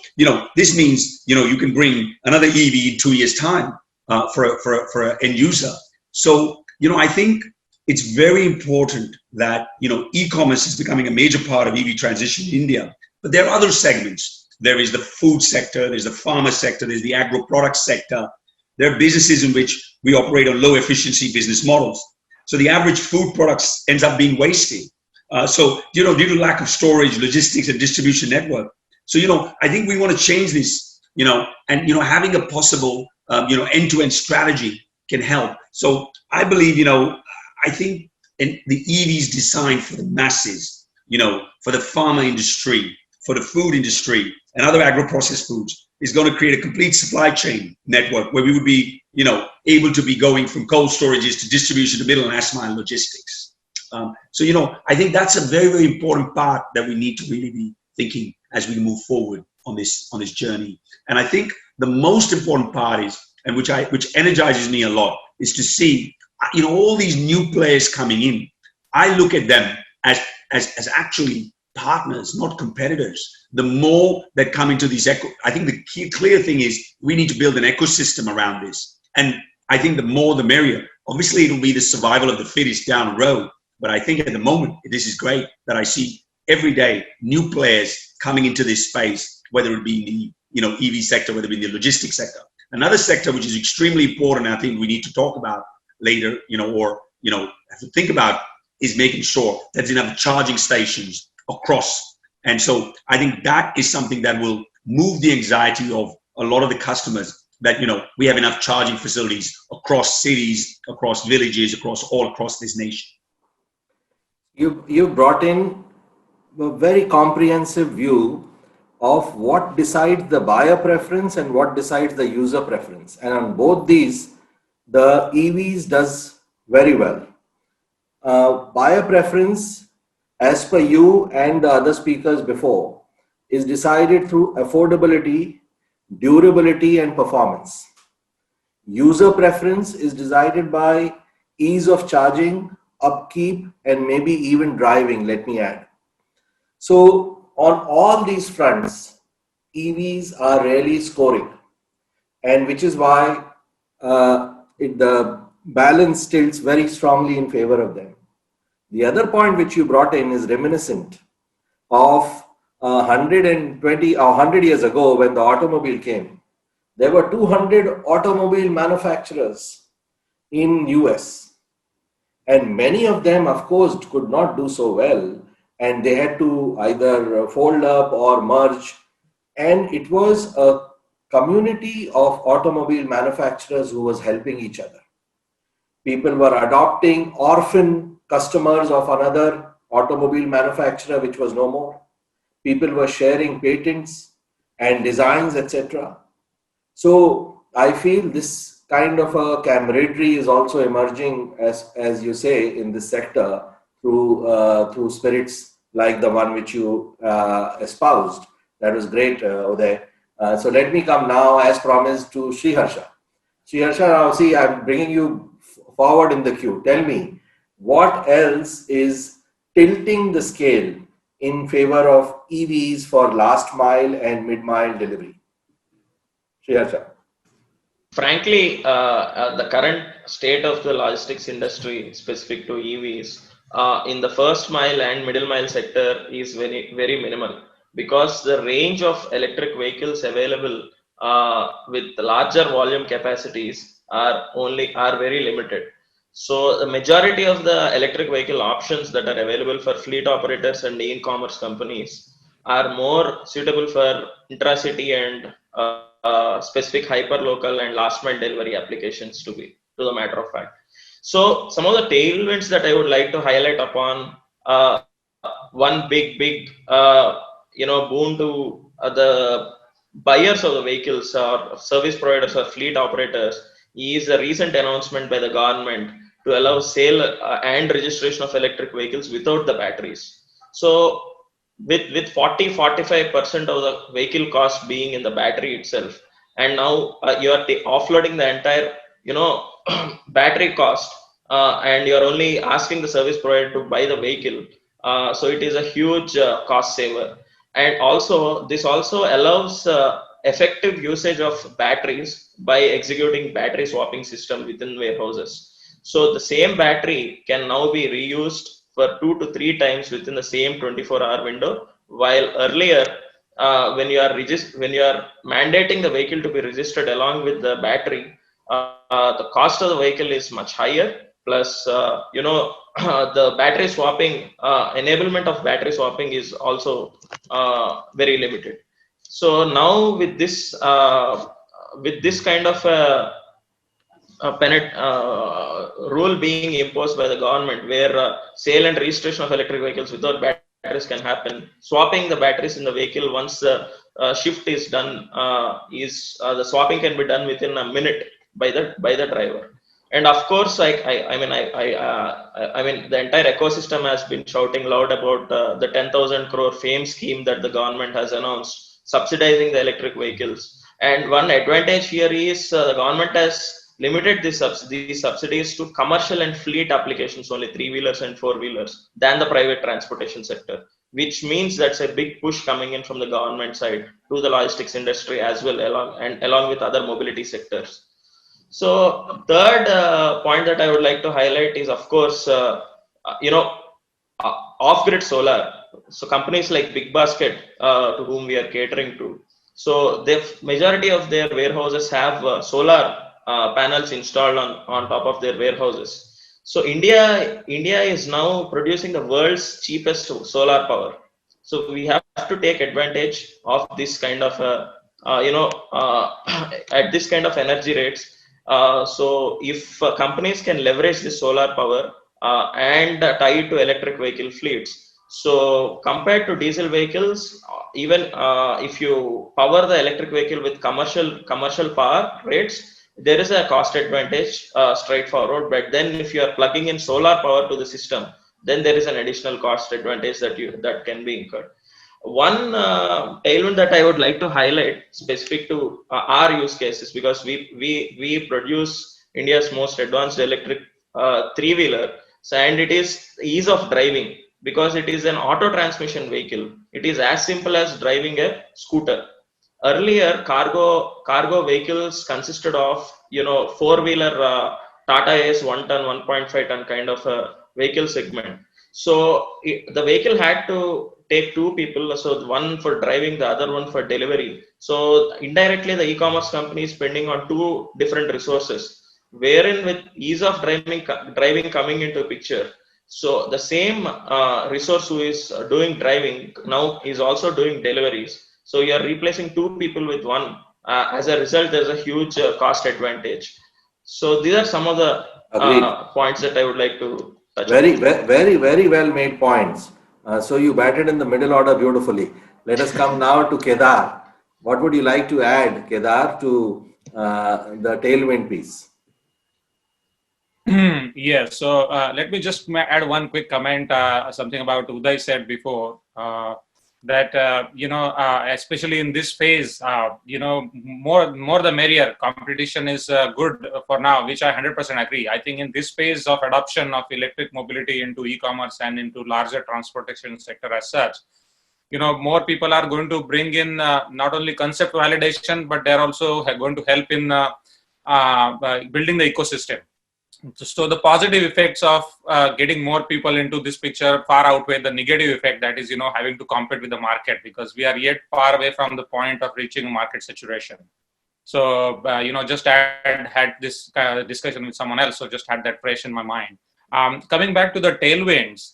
E: this means, you can bring another EV in 2 years' time for an end user. So, I think it's very important that, e-commerce is becoming a major part of EV transition in India. But there are other segments. There is the food sector, there's the pharma sector, there's the agro product sector. There are businesses in which we operate on low efficiency business models. So the average food products ends up being wasted. So, due to lack of storage, logistics, and distribution network. So, I think we want to change this, and, having a possible, end-to-end strategy can help. So I believe, I think the EV is designed for the masses, for the pharma industry, for the food industry, and other agro-processed foods, is going to create a complete supply chain network where we would be, able to be going from cold storages to distribution to middle and last mile logistics. So, I think that's a very, very important part that we need to really be thinking as we move forward on this journey. And I think the most important part is, and which energizes me a lot, is to see, all these new players coming in. I look at them as actually partners, not competitors. The more that come into these I think the clear thing is we need to build an ecosystem around this. And I think the more the merrier. Obviously, it'll be the survival of the fittest down the road. But I think at the moment, this is great that I see every day new players coming into this space, whether it be in the EV sector, whether it be in the logistics sector. Another sector which is extremely important, I think we need to talk about later, or have to think about, is making sure that there's enough charging stations across. And so I think that is something that will move the anxiety of a lot of the customers, that we have enough charging facilities across cities, across villages, all across this nation.
C: You brought in a very comprehensive view of what decides the buyer preference and what decides the user preference. And on both these, the EVs does very well. Buyer preference, as per you and the other speakers before, is decided through affordability, durability, and performance. User preference is decided by ease of charging, upkeep, and maybe even driving, let me add. So on all these fronts, EVs are really scoring, and which is why the balance tilts very strongly in favor of them. The other point which you brought in is reminiscent of 120 or 100 years ago when the automobile came. There were 200 automobile manufacturers in US, and many of them, of course, could not do so well, and they had to either fold up or merge. And it was a community of automobile manufacturers who was helping each other. People were adopting orphan customers of another automobile manufacturer, which was no more. People were sharing patents and designs, etc. So I feel this kind of a camaraderie is also emerging, as you say, in this sector through spirits like the one which you espoused. That was great, Uday. So let me come now, as promised, to Sri Harsha. Sri Harsha, now see, I'm bringing you forward in the queue. Tell me, what else is tilting the scale in favor of EVs for last mile and mid-mile delivery? Sri Harsha.
H: frankly, the current state of the logistics industry specific to EVs in the first mile and middle mile sector is very minimal, because the range of electric vehicles available with larger volume capacities are very limited. So the majority of the electric vehicle options that are available for fleet operators and e-commerce companies are more suitable for intracity and specific hyper-local and last-mile delivery applications, to the matter of fact. So some of the tailwinds that I would like to highlight upon, one boon to the buyers of the vehicles or service providers or fleet operators is a recent announcement by the government to allow sale and registration of electric vehicles without the batteries. So with 40-45% of the vehicle cost being in the battery itself, and now you are offloading the entire battery cost, and you are only asking the service provider to buy the vehicle. So it is a huge cost saver, and also this also allows effective usage of batteries by executing battery swapping system within warehouses. So the same battery can now be reused for 2 to 3 times within the same 24-hour window, while earlier when you are mandating the vehicle to be registered along with the battery, the cost of the vehicle is much higher. Plus, the battery swapping enablement of battery swapping is also very limited. So now with this kind of rule being imposed by the government, where sale and registration of electric vehicles without batteries can happen, swapping the batteries in the vehicle once the shift is done, the swapping can be done within a minute by the driver. And of course, I mean, the entire ecosystem has been shouting loud about the 10,000 crore FAME scheme that the government has announced, subsidizing the electric vehicles. And one advantage here is the government has limited these subsidies to commercial and fleet applications, only 3-wheelers and 4-wheelers, than the private transportation sector, which means that's a big push coming in from the government side to the logistics industry as well, along with other mobility sectors. So third point that I would like to highlight is, of course, off-grid solar. So companies like Big Basket, to whom we are catering to, so the majority of their warehouses have solar panels installed on top of their warehouses. So India is now producing the world's cheapest solar power. So we have to take advantage of this kind of at this kind of energy rates. So if companies can leverage this solar power and tie it to electric vehicle fleets, so compared to diesel vehicles, even if you power the electric vehicle with commercial power rates, there is a cost advantage, straightforward. But then if you are plugging in solar power to the system, then there is an additional cost advantage that can be incurred. One tailwind that I would like to highlight specific to our use cases, because we produce India's most advanced electric 3-wheeler, so, and it is ease of driving, because it is an auto transmission vehicle. It is as simple as driving a scooter. Earlier, cargo vehicles consisted of 4-wheeler Tata Ace 1 ton, 1.5 ton kind of a vehicle segment. So the vehicle had to take 2 people, so one for driving, the other one for delivery. So indirectly, the e-commerce company is spending on 2 different resources, wherein with ease of driving coming into picture, so the same resource who is doing driving now is also doing deliveries. So you are replacing 2 people with 1. As a result, there's a huge cost advantage. So these are some of the points that I would like to touch on.
C: Very well made points. So you batted in the middle order beautifully. Let us come now to Kedar. What would you like to add, Kedar, to the tailwind piece?
F: Yeah, so let me just add one quick comment, something about Uday said before, that, especially in this phase, more the merrier. Competition is good for now, which I 100% agree. I think in this phase of adoption of electric mobility into e-commerce and into larger transportation sector as such, more people are going to bring in not only concept validation, but they're also going to help in building the ecosystem. So the positive effects of getting more people into this picture far outweigh the negative effect, that is, having to compete with the market, because we are yet far away from the point of reaching market saturation. So, just had this discussion with someone else, so just had that fresh in my mind. Coming back to the tailwinds,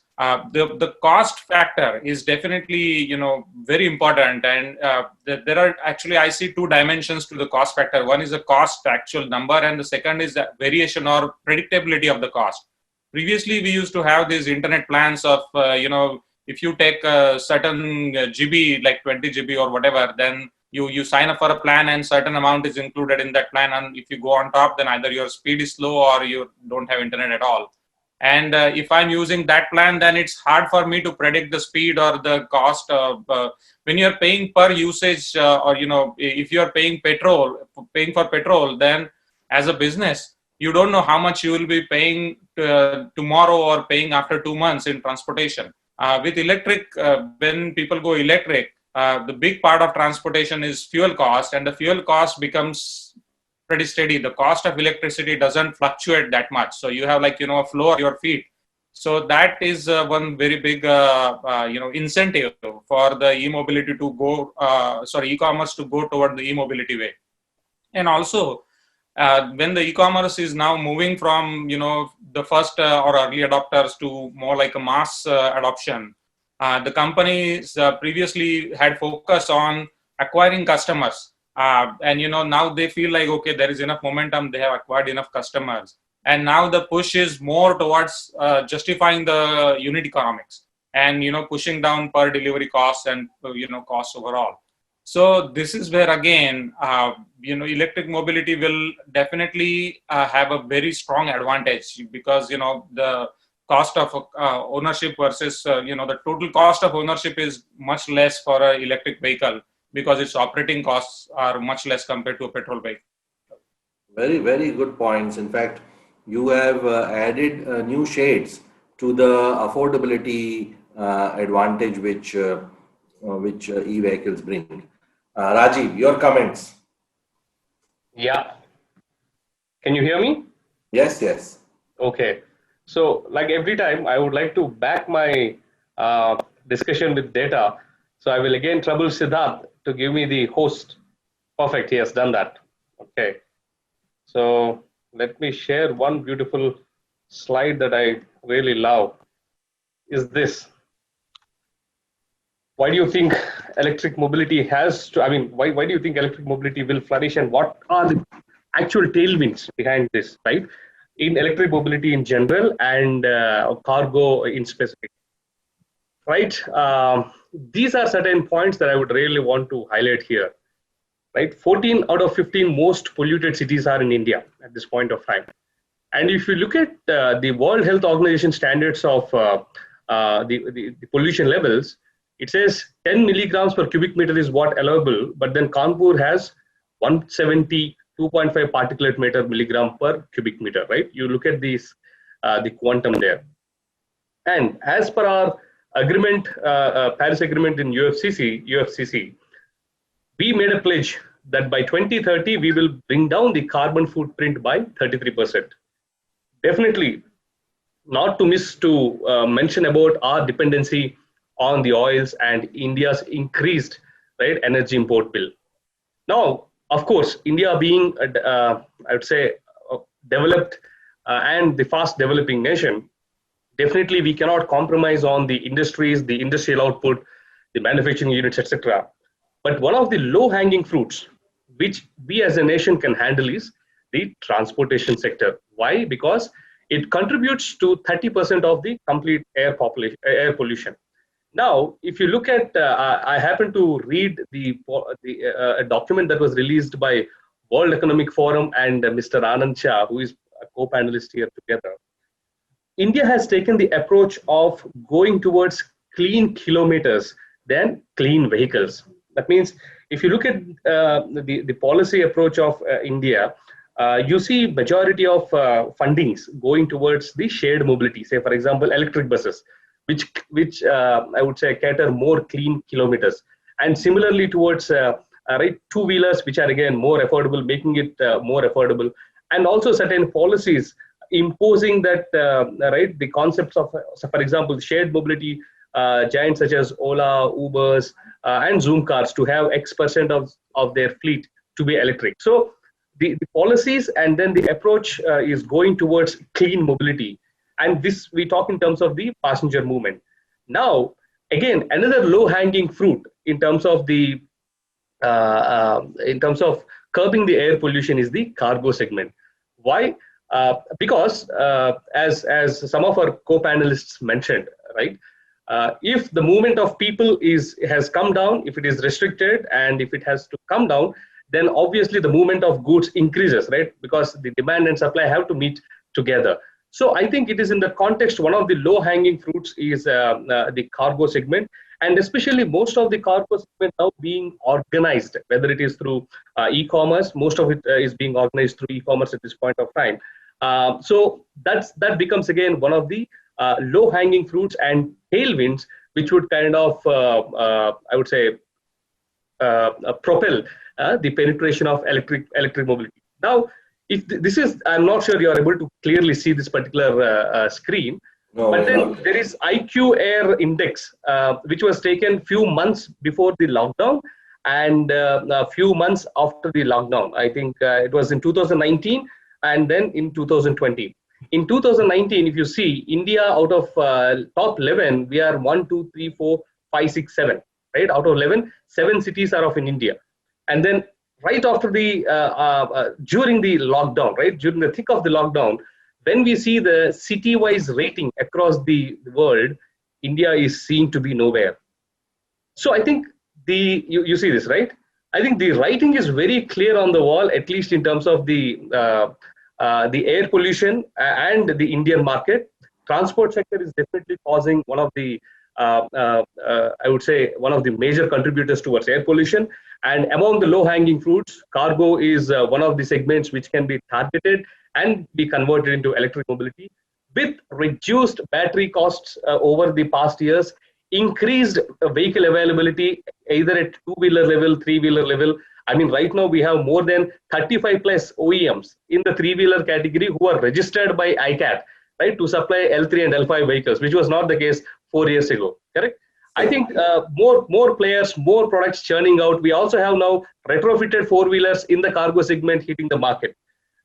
F: the cost factor is definitely, very important. And there are actually, I see two dimensions to the cost factor. One is the cost actual number, and the second is the variation or predictability of the cost. Previously, we used to have these internet plans of, if you take a certain GB, like 20 GB or whatever, then you sign up for a plan and certain amount is included in that plan. And if you go on top, then either your speed is slow or you don't have internet at all. And if I'm using that plan, then it's hard for me to predict the speed or the cost of when you're paying per usage, or if you're paying for petrol, then as a business, you don't know how much you will be paying tomorrow or paying after 2 months in transportation. With electric, when people go electric, the big part of transportation is fuel cost, and the fuel cost becomes pretty steady. The cost of electricity doesn't fluctuate that much. So you have a floor at your feet. So that is one very big, incentive for the e-mobility to go, e-commerce to go toward the e-mobility way. And also, when the e-commerce is now moving from, the first or early adopters to more like a mass adoption, the companies previously had focused on acquiring customers. And now they feel like, okay, there is enough momentum, they have acquired enough customers, and now the push is more towards justifying the unit economics and pushing down per delivery costs and costs overall. So this is where again electric mobility will definitely have a very strong advantage, because the cost of ownership versus the total cost of ownership is much less for an electric vehicle, because its operating costs are much less compared to a petrol vehicle.
C: Very, very good points. In fact, you have added new shades to the affordability advantage which e-vehicles bring. Rajeev, your comments.
G: Yeah. Can you hear me?
C: Yes, yes.
G: Okay. So like every time, I would like to back my discussion with data. So I will again trouble Siddharth to give me the host. Perfect, he has done that. Okay. So let me share one beautiful slide that I really love. Is this. Why do you think electric mobility has to, why do you think electric mobility will flourish, and what are the actual tailwinds behind this, right? In electric mobility in general and cargo in specific, right? These are certain points that I would really want to highlight here, right? 14 out of 15 most polluted cities are in India at this point of time. And if you look at the World Health Organization standards of the pollution levels, it says 10 milligrams per cubic meter is what allowable, but then Kanpur has 172.5 particulate matter milligram per cubic meter, right? You look at these, the quantum there. And as per our agreement, Paris Agreement in UFCC, we made a pledge that by 2030, we will bring down the carbon footprint by 33%. Definitely not to miss to mention about our dependency on the oils and India's increased energy import bill. Now, of course, India being, I would say, developed and the fast developing nation, definitely we cannot compromise on the industries, the industrial output, the manufacturing units, etc. But one of the low-hanging fruits which we as a nation can handle is the transportation sector. Why? Because it contributes to 30% of the complete air pollution. Now, if you look at, I happen to read a document that was released by World Economic Forum and Mr. Anand Shah, who is a co-panelist here together. India has taken the approach of going towards clean kilometers than clean vehicles. That means if you look at the policy approach of India, you see majority of fundings going towards the shared mobility, say for example, electric buses, which I would say cater more clean kilometers. And similarly towards right? Two-wheelers, which are again more affordable, making it more affordable, and also certain policies imposing that, right, the concepts of, so for example, shared mobility giants such as Ola, Ubers, and Zoom cars to have X% of their fleet to be electric. So the policies and then the approach is going towards clean mobility. And this we talk in terms of the passenger movement. Now, again, another low-hanging fruit in terms of the in terms of curbing the air pollution is the cargo segment. Why? Because as some of our co-panelists mentioned, right? If the movement of people has come down, if it is restricted, and if it has to come down, then obviously the movement of goods increases, right? Because the demand and supply have to meet together. So I think it is in the context, one of the low-hanging fruits is the cargo segment, and especially most of the cargo segment now being organized, whether it is through e-commerce. Most of it is being organized through e-commerce at this point of time. So that becomes again one of the low-hanging fruits and tailwinds, which would kind of, I would say, propel the penetration of electric mobility. Now, if this is, I'm not sure you are able to clearly see this particular screen,
C: No,
G: but then
C: not.
G: there is IQ Air Index, which was taken few months before the lockdown and a few months after the lockdown. I think it was in 2019 and then in 2020. In 2019, if you see, India out of top 11, we are 1, 2, 3, 4, 5, 6, 7, right? Out of 11, 7 cities are of in India. And then right after the, during the lockdown, right? During the thick of the lockdown, when we see the city-wise rating across the world, India is seen to be nowhere. So I think you see this, right? I think the writing is very clear on the wall, at least in terms of the air pollution and the Indian market. Transport sector is definitely causing one of the, I would say, one of the major contributors towards air pollution. And among the low-hanging fruits, cargo is one of the segments which can be targeted and be converted into electric mobility with reduced battery costs over the past years, increased vehicle availability either at two-wheeler level, three-wheeler level. I mean, right now we have more than 35 plus OEMs in the three-wheeler category who are registered by ICAT, right, to supply L3 and L5 vehicles, which was not the case 4 years ago, correct? I think more players, more products churning out. We also have now retrofitted four-wheelers in the cargo segment hitting the market.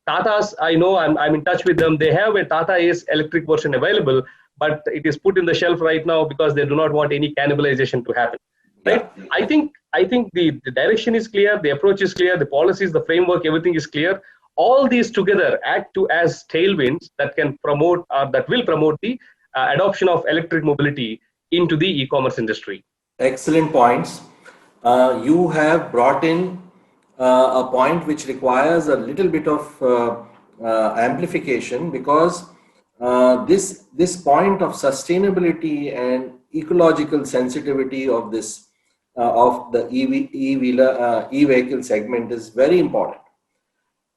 G: Tata's, I know, I'm in touch with them. They have a Tata Ace electric version available, but it is put in the shelf right now because they do not want any cannibalization to happen. Right? Yeah. I think the direction is clear, the approach is clear, the policies, the framework, everything is clear. All these together act to as tailwinds that can promote, that will promote the adoption of electric mobility into the e-commerce industry.
C: Excellent points. You have brought in a point which requires a little bit of amplification, because this point of sustainability and ecological sensitivity of this of the e-vehicle segment is very important.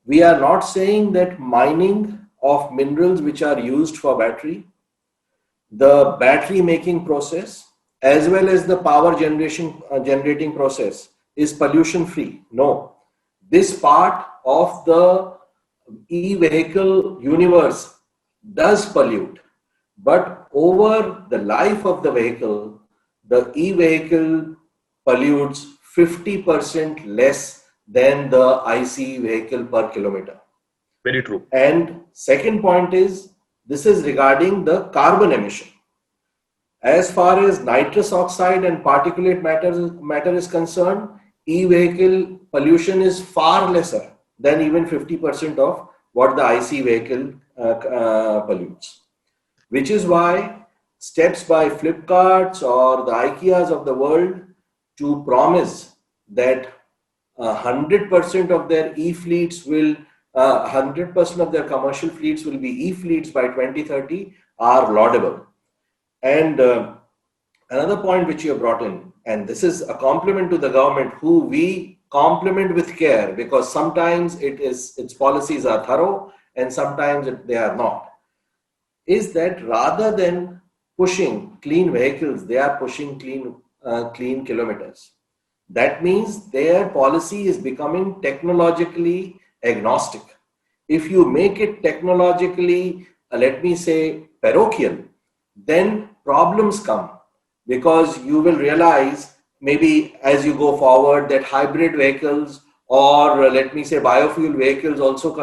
C: We are not saying that mining of minerals which are used for battery, the battery making process, as well as the power generating process is pollution free. No, this part of the e-vehicle universe does pollute, but over the life of the vehicle, the e-vehicle pollutes 50% less than the ICE vehicle per kilometer.
G: Very true.
C: And second point is, this is regarding the carbon emission. As far as nitrous oxide and particulate matter is concerned, e-vehicle pollution is far lesser than even 50% of what the ICE vehicle pollutes. Which is why steps by Flipkarts or the IKEAs of the world to promise that 100% of their e-fleets will, 100% of their commercial fleets will be e-fleets by 2030 are laudable. And another point which you have brought in, and this is a compliment to the government, who we compliment with care, because sometimes its policies are thorough and sometimes they are not, is that rather than pushing clean vehicles, they are pushing clean kilometers. That means their policy is becoming technologically agnostic. If you make it technologically, let me say, parochial, then problems come, because you will realize maybe as you go forward that hybrid vehicles or let me say biofuel vehicles also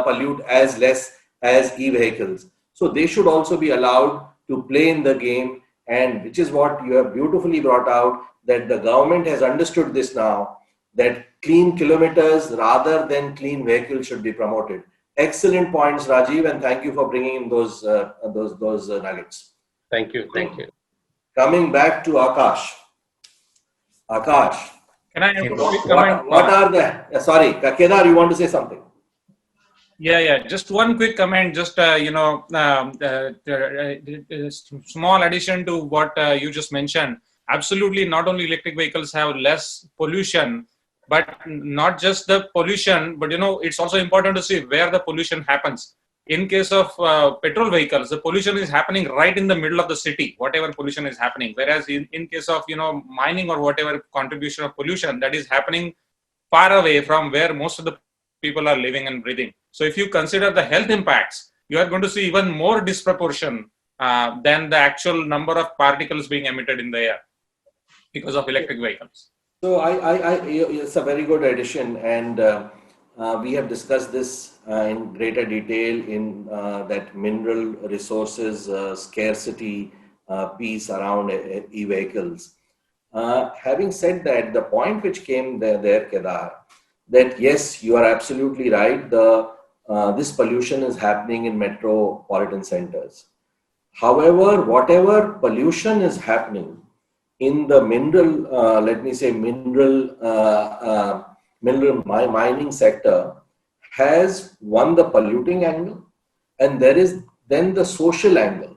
C: pollute as less as e-vehicles. So they should also be allowed to play in the game, and which is what you have beautifully brought out, that the government has understood this now, that clean kilometers rather than clean vehicles should be promoted. Excellent points, Rajeev, and thank you for bringing in those nuggets.
G: Thank you. Thank you.
C: Coming back to Akash. Akash,
F: Can I have a quick comment?
C: what are the, sorry, Kedar, you want to say something?
F: Yeah. Just one quick comment. Just small addition to what you just mentioned. Absolutely, not only electric vehicles have less pollution, but not just the pollution, but it's also important to see where the pollution happens. In case of petrol vehicles, the pollution is happening right in the middle of the city, whatever pollution is happening. Whereas in case of mining or whatever contribution of pollution, that is happening far away from where most of the people are living and breathing. So if you consider the health impacts, you are going to see even more disproportion than the actual number of particles being emitted in the air because of electric vehicles.
C: So it's a very good addition, and we have discussed this in greater detail in that mineral resources scarcity piece around e-vehicles. Having said that, the point which came there, Kedar, that yes, you are absolutely right. This pollution is happening in metropolitan centers. However, whatever pollution is happening in the mineral, let me say mineral mining sector, has one, the polluting angle, and there is then the social angle,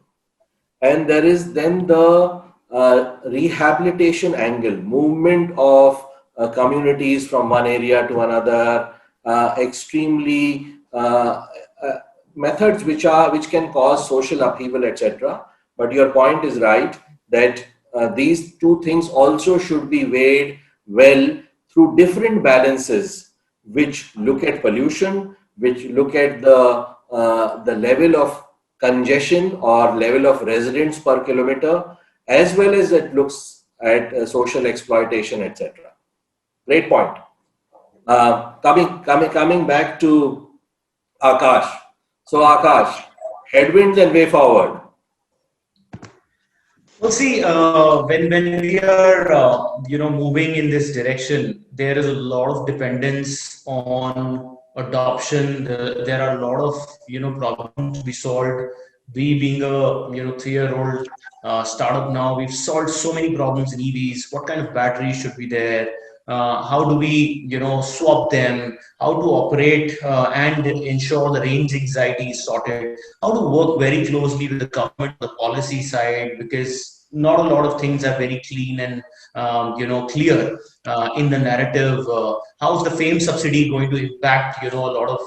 C: and there is then the rehabilitation angle, movement of communities from one area to another, extremely methods which can cause social upheaval, etc. But your point is right, that these two things also should be weighed well through different balances, which look at pollution, which look at the level of congestion or level of residents per kilometer, as well as it looks at social exploitation, etc. Great point. Coming back to Akash. So Akash, headwinds and way forward.
D: Well, see, when we are moving in this direction, there is a lot of dependence on adoption. There are a lot of problems to be solved. We being a 3-year-old startup now, we've solved so many problems in EVs. What kind of batteries should be there? How do we swap them? How to operate and ensure the range anxiety is sorted? How to work very closely with the government, the policy side, because not a lot of things are very clean and clear in the narrative. How's the FAME subsidy going to impact a lot of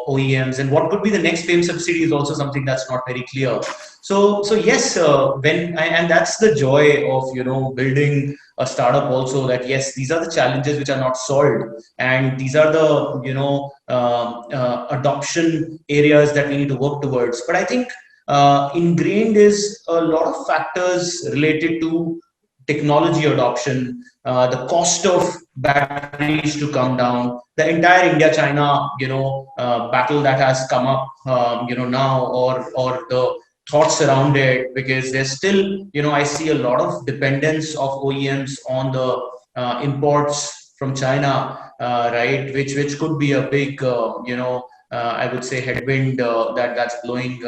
D: OEMs, and what could be the next FAME subsidy is also something that's not very clear. So yes, and that's the joy of building a startup also, that yes, these are the challenges which are not solved, and these are the adoption areas that we need to work towards. But I think ingrained is a lot of factors related to technology adoption, the cost of batteries to come down, the entire India-China battle that has come up now, or the thoughts around it, because there's still I see a lot of dependence of OEMs on the imports from China, right, which could be a big I would say headwind that's blowing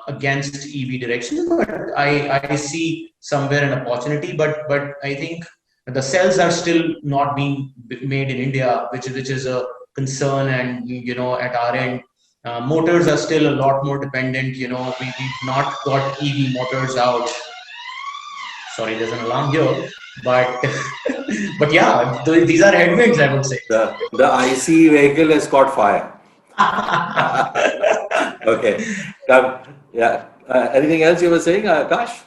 D: against EV direction. But I see somewhere an opportunity, but I think the cells are still not being made in India, which is a concern. And at our end, motors are still a lot more dependent. We've not got EV motors out. Sorry, there's an alarm here, but but yeah, these are headwinds, I would say.
C: The IC vehicle has caught fire. Okay. Yeah. Anything else you were saying, Akash?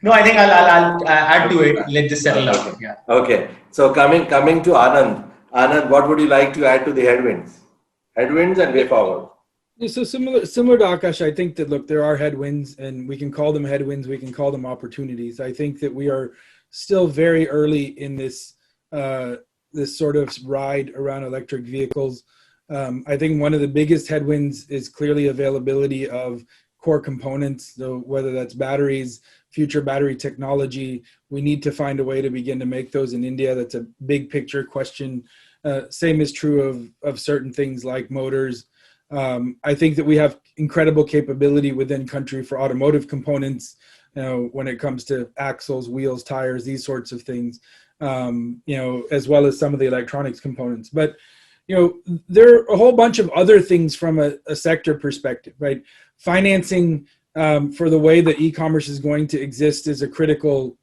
D: No, I think I'll add to it. Let this settle out.
C: Okay.
D: Yeah.
C: Okay. So coming to Anand. Anand, what would you like to add to the headwinds? Headwinds and way forward.
A: Yeah, so similar to Akash, I think that, look, there are headwinds, and we can call them headwinds, we can call them opportunities. I think that we are still very early in this this sort of ride around electric vehicles. I think one of the biggest headwinds is clearly availability of core components. So whether that's batteries, future battery technology, we need to find a way to begin to make those in India. That's a big picture question. Same is true of certain things like motors. I think that we have incredible capability within country for automotive components, when it comes to axles, wheels, tires, these sorts of things, as well as some of the electronics components. But, there are a whole bunch of other things from a sector perspective, right? Financing for the way that e-commerce is going to exist is a critical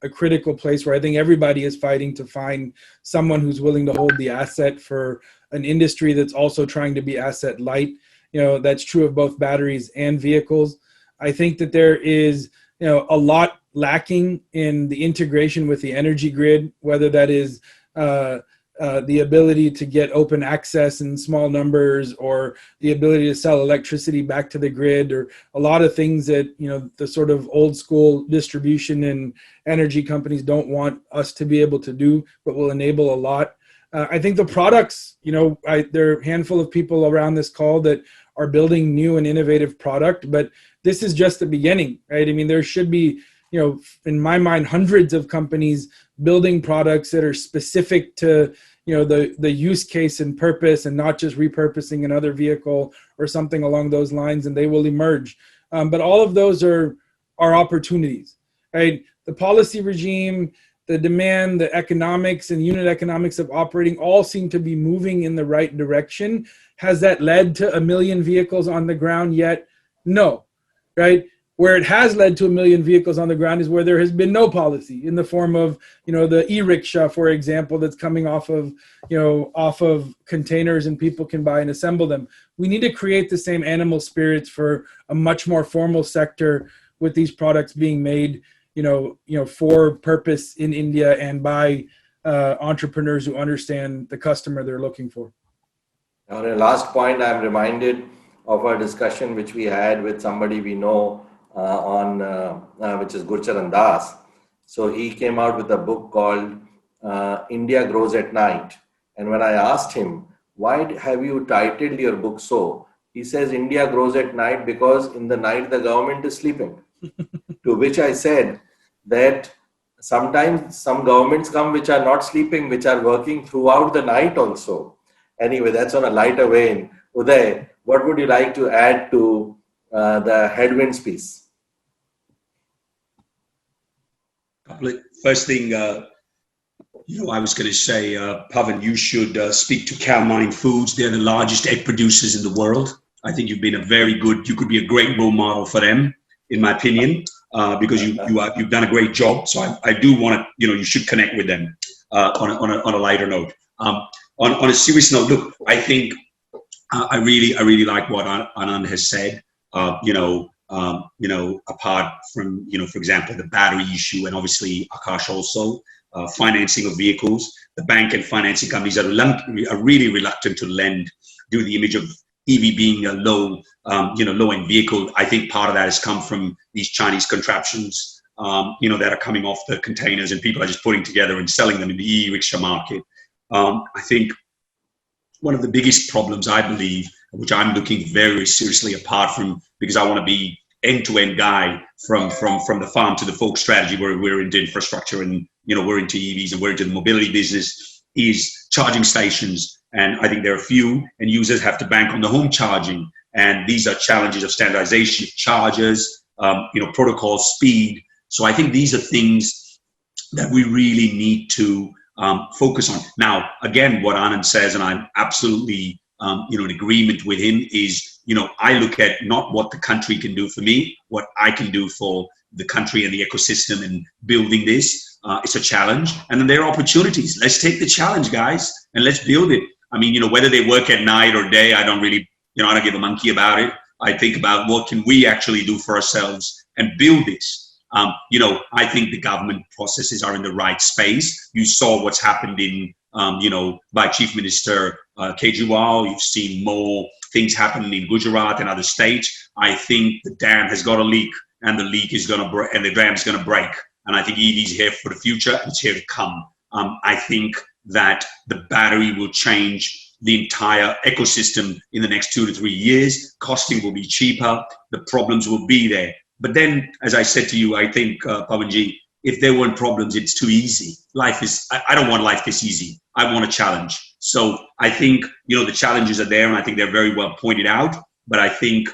A: place where I think everybody is fighting to find someone who's willing to hold the asset for an industry that's also trying to be asset light. That's true of both batteries and vehicles. I think that there is, a lot lacking in the integration with the energy grid, whether that is the ability to get open access in small numbers, or the ability to sell electricity back to the grid, or a lot of things that, the sort of old school distribution and energy companies don't want us to be able to do, but will enable a lot. I think the products, there are a handful of people around this call that are building new and innovative product, but this is just the beginning, right? I mean, there should be, in my mind, hundreds of companies building products that are specific to, the use case and purpose, and not just repurposing another vehicle or something along those lines, and they will emerge. But all of those are opportunities, right? The policy regime, the demand, the economics and unit economics of operating all seem to be moving in the right direction. Has that led to 1 million vehicles on the ground yet? No, right? Where it has led to 1 million vehicles on the ground is where there has been no policy, in the form of, the e-rickshaw, for example, that's coming off of containers, and people can buy and assemble them. We need to create the same animal spirits for a much more formal sector, with these products being made, for purpose in India and by entrepreneurs who understand the customer they're looking for.
C: On a last point, I'm reminded of a discussion which we had with somebody we know which is Gurcharan Das. So he came out with a book called India Grows at Night. And when I asked him, why have you titled your book so? He says, India grows at night because in the night the government is sleeping. To which I said that sometimes some governments come which are not sleeping, which are working throughout the night also. Anyway, that's on a lighter vein. Uday, what would you like to add to the headwinds piece?
E: First thing, I was going to say, Pavan, you should speak to Cow Mining Foods. They're the largest egg producers in the world. I think you've been you could be a great role model for them, in my opinion, because you've done a great job. So I do want to, you should connect with them on a lighter note. On a serious note, look, I think I really like what Anand has said. Apart from, for example, the battery issue, and obviously Akash also, financing of vehicles, the bank and financing companies are really reluctant to lend due to the image of EV being a low-end vehicle. I think part of that has come from these Chinese contraptions, that are coming off the containers, and people are just putting together and selling them in the e-rickshaw market. I think one of the biggest problems, I believe, which I'm looking very seriously, apart from, because I want to be end-to-end guy from the farm to the fork strategy, where we're into infrastructure and we're into EVs and we're into the mobility business, is charging stations. And I think there are few, and users have to bank on the home charging. And these are challenges of standardization of chargers, protocol speed. So I think these are things that we really need to focus on. Now, again, what Anand says, and I'm absolutely in agreement with him, is, I look at not what the country can do for me, what I can do for the country and the ecosystem in building this. It's a challenge. And then there are opportunities. Let's take the challenge, guys, and let's build it. I mean, whether they work at night or day, I don't really, I don't give a monkey about it. I think about what can we actually do for ourselves and build this. I think the government processes are in the right space. You saw what's happened in, by Chief Minister Kejriwal. You've seen more things happening in Gujarat and other states. I think the dam has got a leak, and the leak is going to break, and the dam's going to break. And I think EV is here for the future. It's here to come. I think that the battery will change the entire ecosystem in the next 2 to 3 years. Costing will be cheaper. The problems will be there. But then, as I said to you, I think, Pavanji, if there weren't problems, it's too easy. Life is, I don't want life this easy. I want a challenge. So I think, the challenges are there, and I think they're very well pointed out. But I think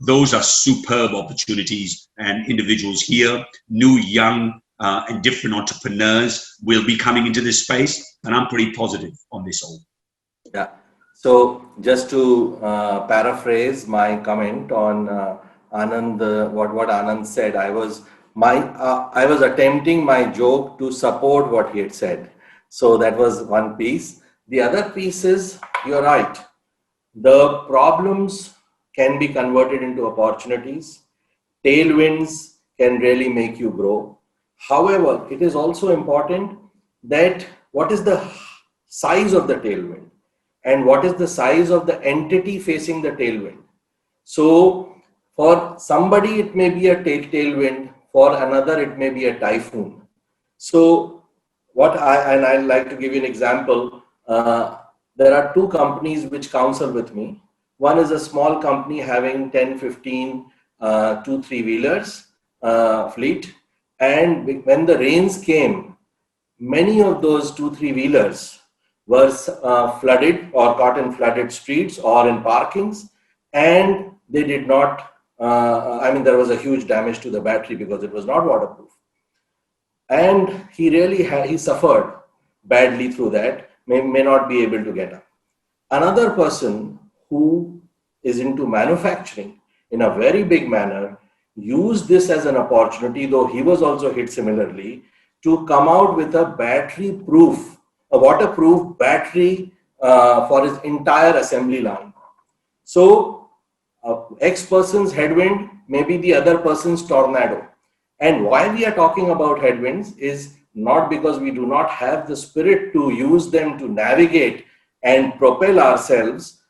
E: those are superb opportunities, and individuals here, new, young, and different entrepreneurs will be coming into this space. And I'm pretty positive on this all.
C: Yeah. So just to paraphrase my comment on Anand, what Anand said, I was attempting my joke to support what he had said. So that was one piece. The other piece is, you're right. The problems can be converted into opportunities. Tailwinds can really make you grow. However, it is also important that what is the size of the tailwind and what is the size of the entity facing the tailwind. So for somebody, it may be a tailwind. For another, it may be a typhoon. So I'd like to give you an example. There are two companies which counsel with me. One is a small company having 10, 15, 2, 3-wheelers fleet. And when the rains came, many of those 2, 3-wheelers were flooded or caught in flooded streets or in parkings. And they did not, there was a huge damage to the battery because it was not waterproof. And he suffered badly through that, may not be able to get up. Another person who is into manufacturing in a very big manner used this as an opportunity, though he was also hit similarly, to come out with a waterproof battery for his entire assembly line. So X person's headwind may be the other person's tornado. And why we are talking about headwinds is not because we do not have the spirit to use them to navigate and propel ourselves,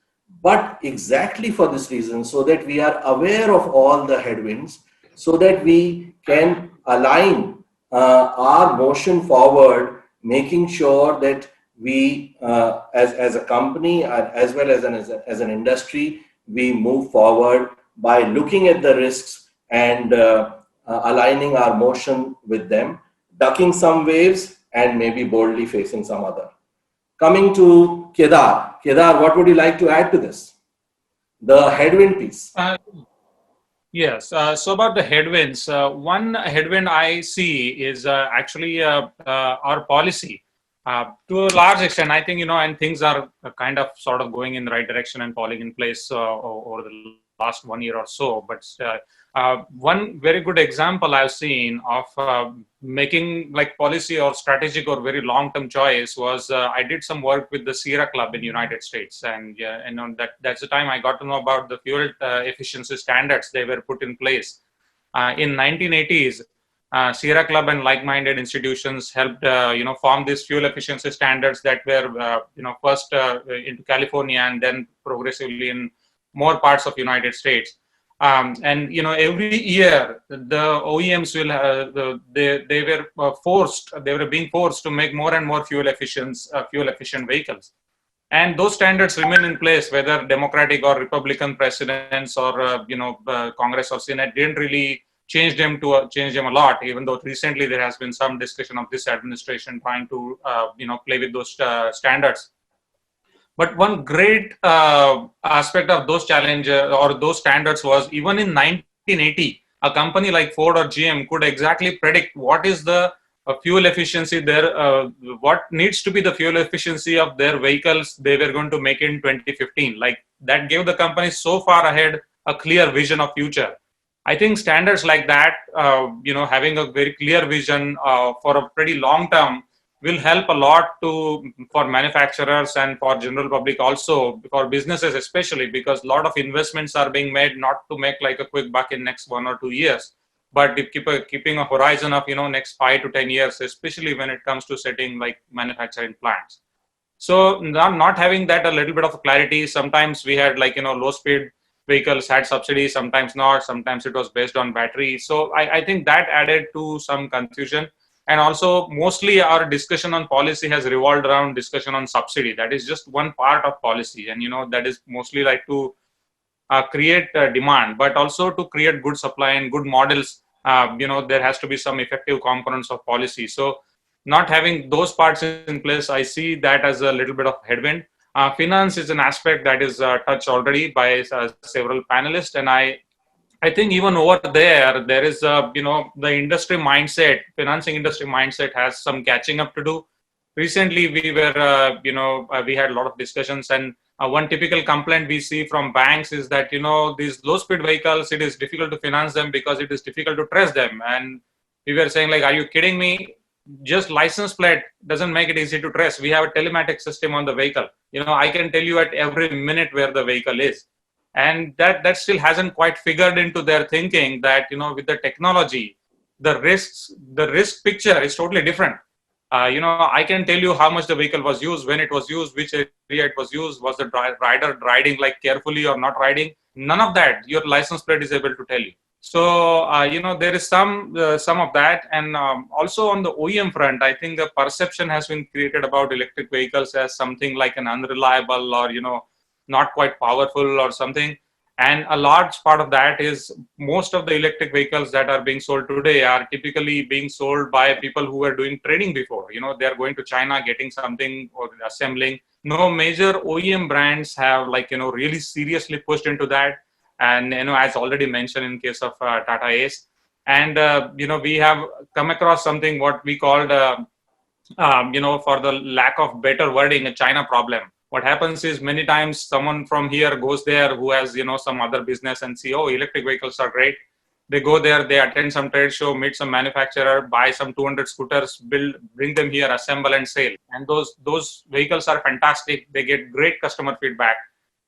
C: but exactly for this reason, so that we are aware of all the headwinds, so that we can align our motion forward, making sure that we, as a company, as well as an industry, we move forward by looking at the risks and aligning our motion with them, ducking some waves and maybe boldly facing some other. Coming to Kedar. Kedar, what would you like to add to this? The headwind piece.
F: Yes. So about the headwinds, one headwind I see is actually our policy. To a large extent, I think, and things are kind of sort of going in the right direction and falling in place over the last 1 year or so. But one very good example I've seen of making like policy or strategic or very long-term choice was I did some work with the Sierra Club in the United States. And that's the time I got to know about the fuel efficiency standards they were put in place. In 1980s, Sierra Club and like-minded institutions helped, form these fuel efficiency standards that were, first into California and then progressively in more parts of United States. Every year the OEMs will, they were being forced to make more and more fuel efficient vehicles. And those standards remain in place, whether Democratic or Republican presidents or, Congress or Senate didn't really change them a lot, even though recently there has been some discussion of this administration trying to, play with those standards. But one great aspect of those challenges or those standards was even in 1980, a company like Ford or GM could exactly predict what is the fuel efficiency there, what needs to be the fuel efficiency of their vehicles they were going to make in 2015. Like that gave the company so far ahead a clear vision of future. I think standards like that, having a very clear vision for a pretty long term will help a lot for manufacturers and for general public also, for businesses especially, because a lot of investments are being made not to make like a quick buck in next 1 or 2 years, but keeping a horizon of next 5 to 10 years, especially when it comes to setting like manufacturing plants. So not having that a little bit of clarity, sometimes we had like low speed vehicles had subsidy, sometimes not, sometimes it was based on battery. So I think that added to some confusion. And also mostly our discussion on policy has revolved around discussion on subsidy. That is just one part of policy, and that is mostly like to create demand, but also to create good supply and good models. There has to be some effective components of policy. So not having those parts in place, I see that as a little bit of headwind. Finance is an aspect that is touched already by several panelists, and I think even over there is the industry mindset, financing industry mindset has some catching up to do. Recently, we were we had a lot of discussions, and one typical complaint we see from banks is that these low speed vehicles, it is difficult to finance them because it is difficult to trace them. And we were saying like, are you kidding me? Just license plate doesn't make it easy to trace. We have a telematic system on the vehicle. I can tell you at every minute where the vehicle is. And that still hasn't quite figured into their thinking that, with the technology, the risk picture is totally different. I can tell you how much the vehicle was used, when it was used, which area it was used, was the rider riding like carefully or not riding. None of that your license plate is able to tell you. So, there is some of that. And also on the OEM front, I think the perception has been created about electric vehicles as something like an unreliable or, not quite powerful or something. And a large part of that is most of the electric vehicles that are being sold today are typically being sold by people who were doing trading before. They're going to China, getting something or assembling. No major OEM brands have really seriously pushed into that. And, as already mentioned in case of Tata Ace. And, we have come across something what we called, for the lack of better wording, a China problem. What happens is many times someone from here goes there who has, some other business and see, oh, electric vehicles are great. They go there, they attend some trade show, meet some manufacturer, buy some 200 scooters, bring them here, assemble and sell. And those vehicles are fantastic. They get great customer feedback,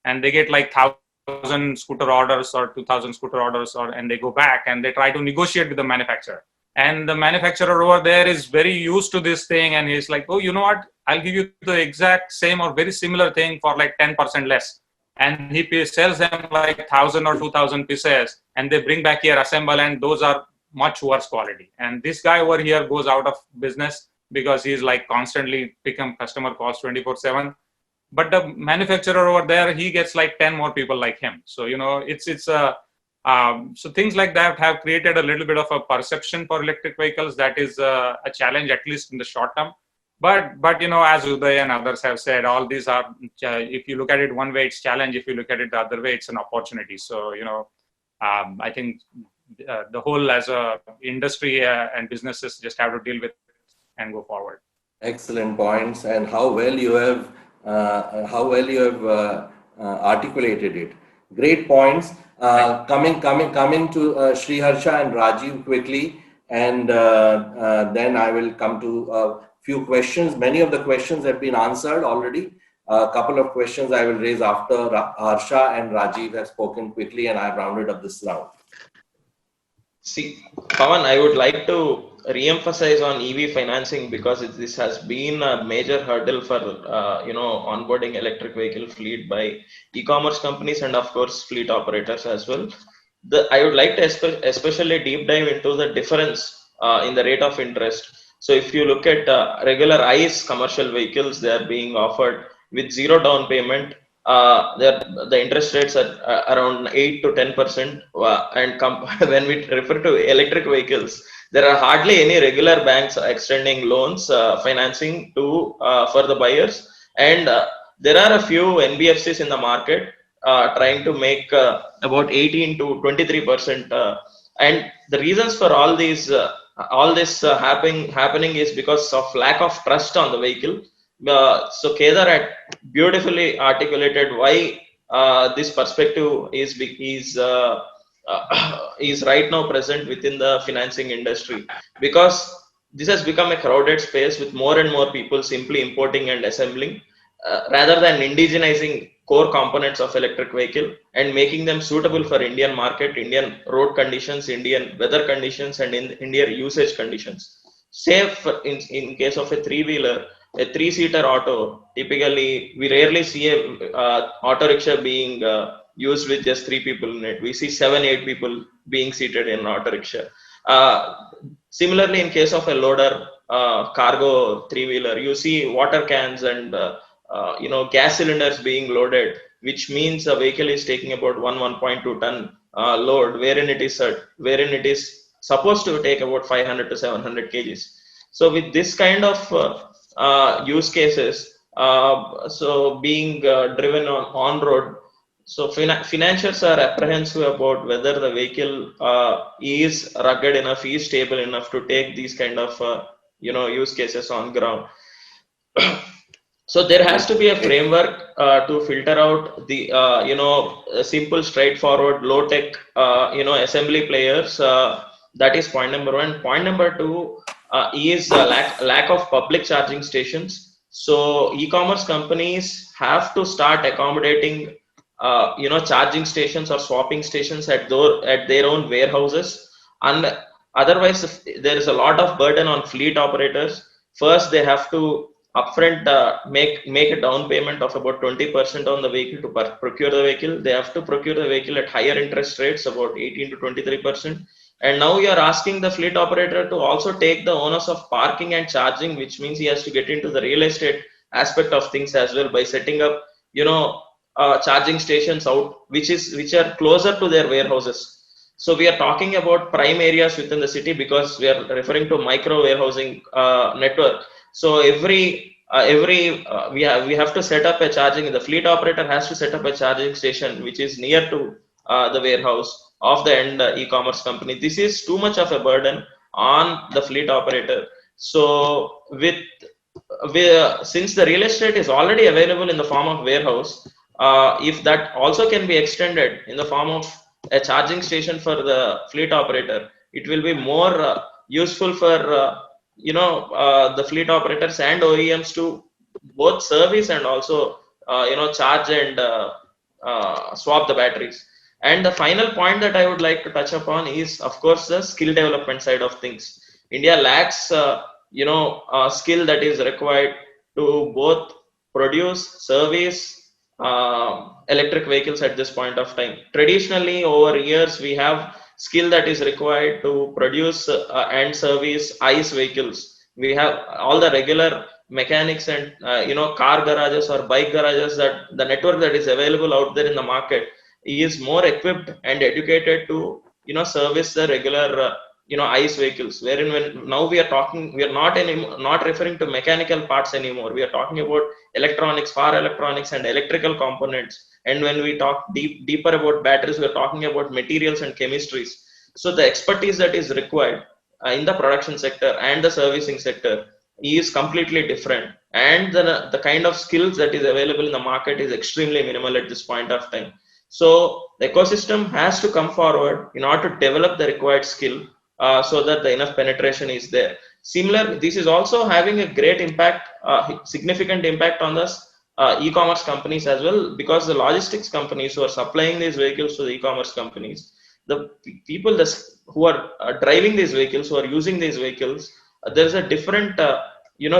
F: and they get like 1,000 scooter orders or 2,000 scooter orders, and they go back and they try to negotiate with the manufacturer. And the manufacturer over there is very used to this thing, and he's like, oh, you know what? I'll give you the exact same or very similar thing for like 10% less. And he sells them like 1,000 or 2,000 pieces, and they bring back here, assemble, and those are much worse quality. And this guy over here goes out of business because he's like constantly picking customer calls 24/7. But the manufacturer over there, he gets like 10 more people like him. So, so things like that have created a little bit of a perception for electric vehicles. That is a challenge, at least in the short term. But as Uday and others have said, all these are, if you look at it one way, it's challenge. If you look at it the other way, it's an opportunity. So, I think the whole as a industry and businesses just have to deal with and go forward.
C: Excellent points, and how well you have articulated it. Great points. Coming to Sri Harsha and Rajeev quickly, and then I will come to a few questions. Many of the questions have been answered already. A couple of questions I will raise after Harsha and Rajeev have spoken quickly, and I have rounded up this round.
H: See, Pavan, I would like to re-emphasize on EV financing because this has been a major hurdle for onboarding electric vehicle fleet by e-commerce companies and of course fleet operators as well. I would like to especially deep dive into the difference in the rate of interest. So if you look at regular ICE commercial vehicles, they are being offered with zero down payment. The interest rates are around 8 to 10%. And when we refer to electric vehicles, there are hardly any regular banks extending loans, financing to for the buyers. And there are a few NBFCs in the market trying to make about 18 to 23%. And the reasons for all this happening is because of lack of trust on the vehicle. So Kedar had beautifully articulated why this perspective is right now present within the financing industry, because this has become a crowded space with more and more people simply importing and assembling rather than indigenizing core components of electric vehicle and making them suitable for Indian market, Indian road conditions, Indian weather conditions, and in Indian usage conditions. Say in case of a three-wheeler, a three-seater auto, typically we rarely see a auto rickshaw being used with just 3 people in it. We see 7-8 people being seated in an auto rickshaw. Similarly, in case of a loader cargo three-wheeler, you see water cans and gas cylinders being loaded, which means a vehicle is taking about 1.2 ton load, wherein it is supposed to take about 500 to 700 kgs. So with this kind of use cases, so being driven on road, so financiers are apprehensive about whether the vehicle is rugged enough, is stable enough to take these kind of use cases on ground. So there has to be a framework to filter out the simple, straightforward, low tech assembly players. That is point number one. Point number two is lack of public charging stations. So e-commerce companies have to start accommodating charging stations or swapping stations at their own warehouses, and otherwise there is a lot of burden on fleet operators. First, they have to upfront make a down payment of about 20% on the vehicle to procure the vehicle. They have to procure the vehicle at higher interest rates, about 18 to 23%. And now you are asking the fleet operator to also take the onus of parking and charging, which means he has to get into the real estate aspect of things as well by setting up charging stations out which are closer to their warehouses. So we are talking about prime areas within the city because we are referring to micro warehousing network. So we have to set up a charging. The fleet operator has to set up a charging station which is near to the warehouse of the end e-commerce company. This is too much of a burden on the fleet operator. So since the real estate is already available in the form of warehouse, if that also can be extended in the form of a charging station for the fleet operator, it will be more useful for the fleet operators and OEMs to both service and also charge and swap the batteries. And the final point that I would like to touch upon is, of course, the skill development side of things. India lacks skill that is required to both produce, service electric vehicles at this point of time. Traditionally, over years, we have skill that is required to produce and service ICE vehicles. We have all the regular mechanics and car garages or bike garages, that the network that is available out there in the market is more equipped and educated to service the regular ICE vehicles, wherein now we are not referring to mechanical parts anymore. We are talking about electronics, power electronics and electrical components. And when we talk deeper about batteries, we are talking about materials and chemistries. So the expertise that is required in the production sector and the servicing sector is completely different. And the kind of skills that is available in the market is extremely minimal at this point of time. So the ecosystem has to come forward in order to develop the required skill so that the enough penetration is there. Similar, this is also having a great impact, significant impact on the e-commerce companies as well, because the logistics companies who are supplying these vehicles to the e-commerce companies, the people who are driving these vehicles, who are using these vehicles, there is a different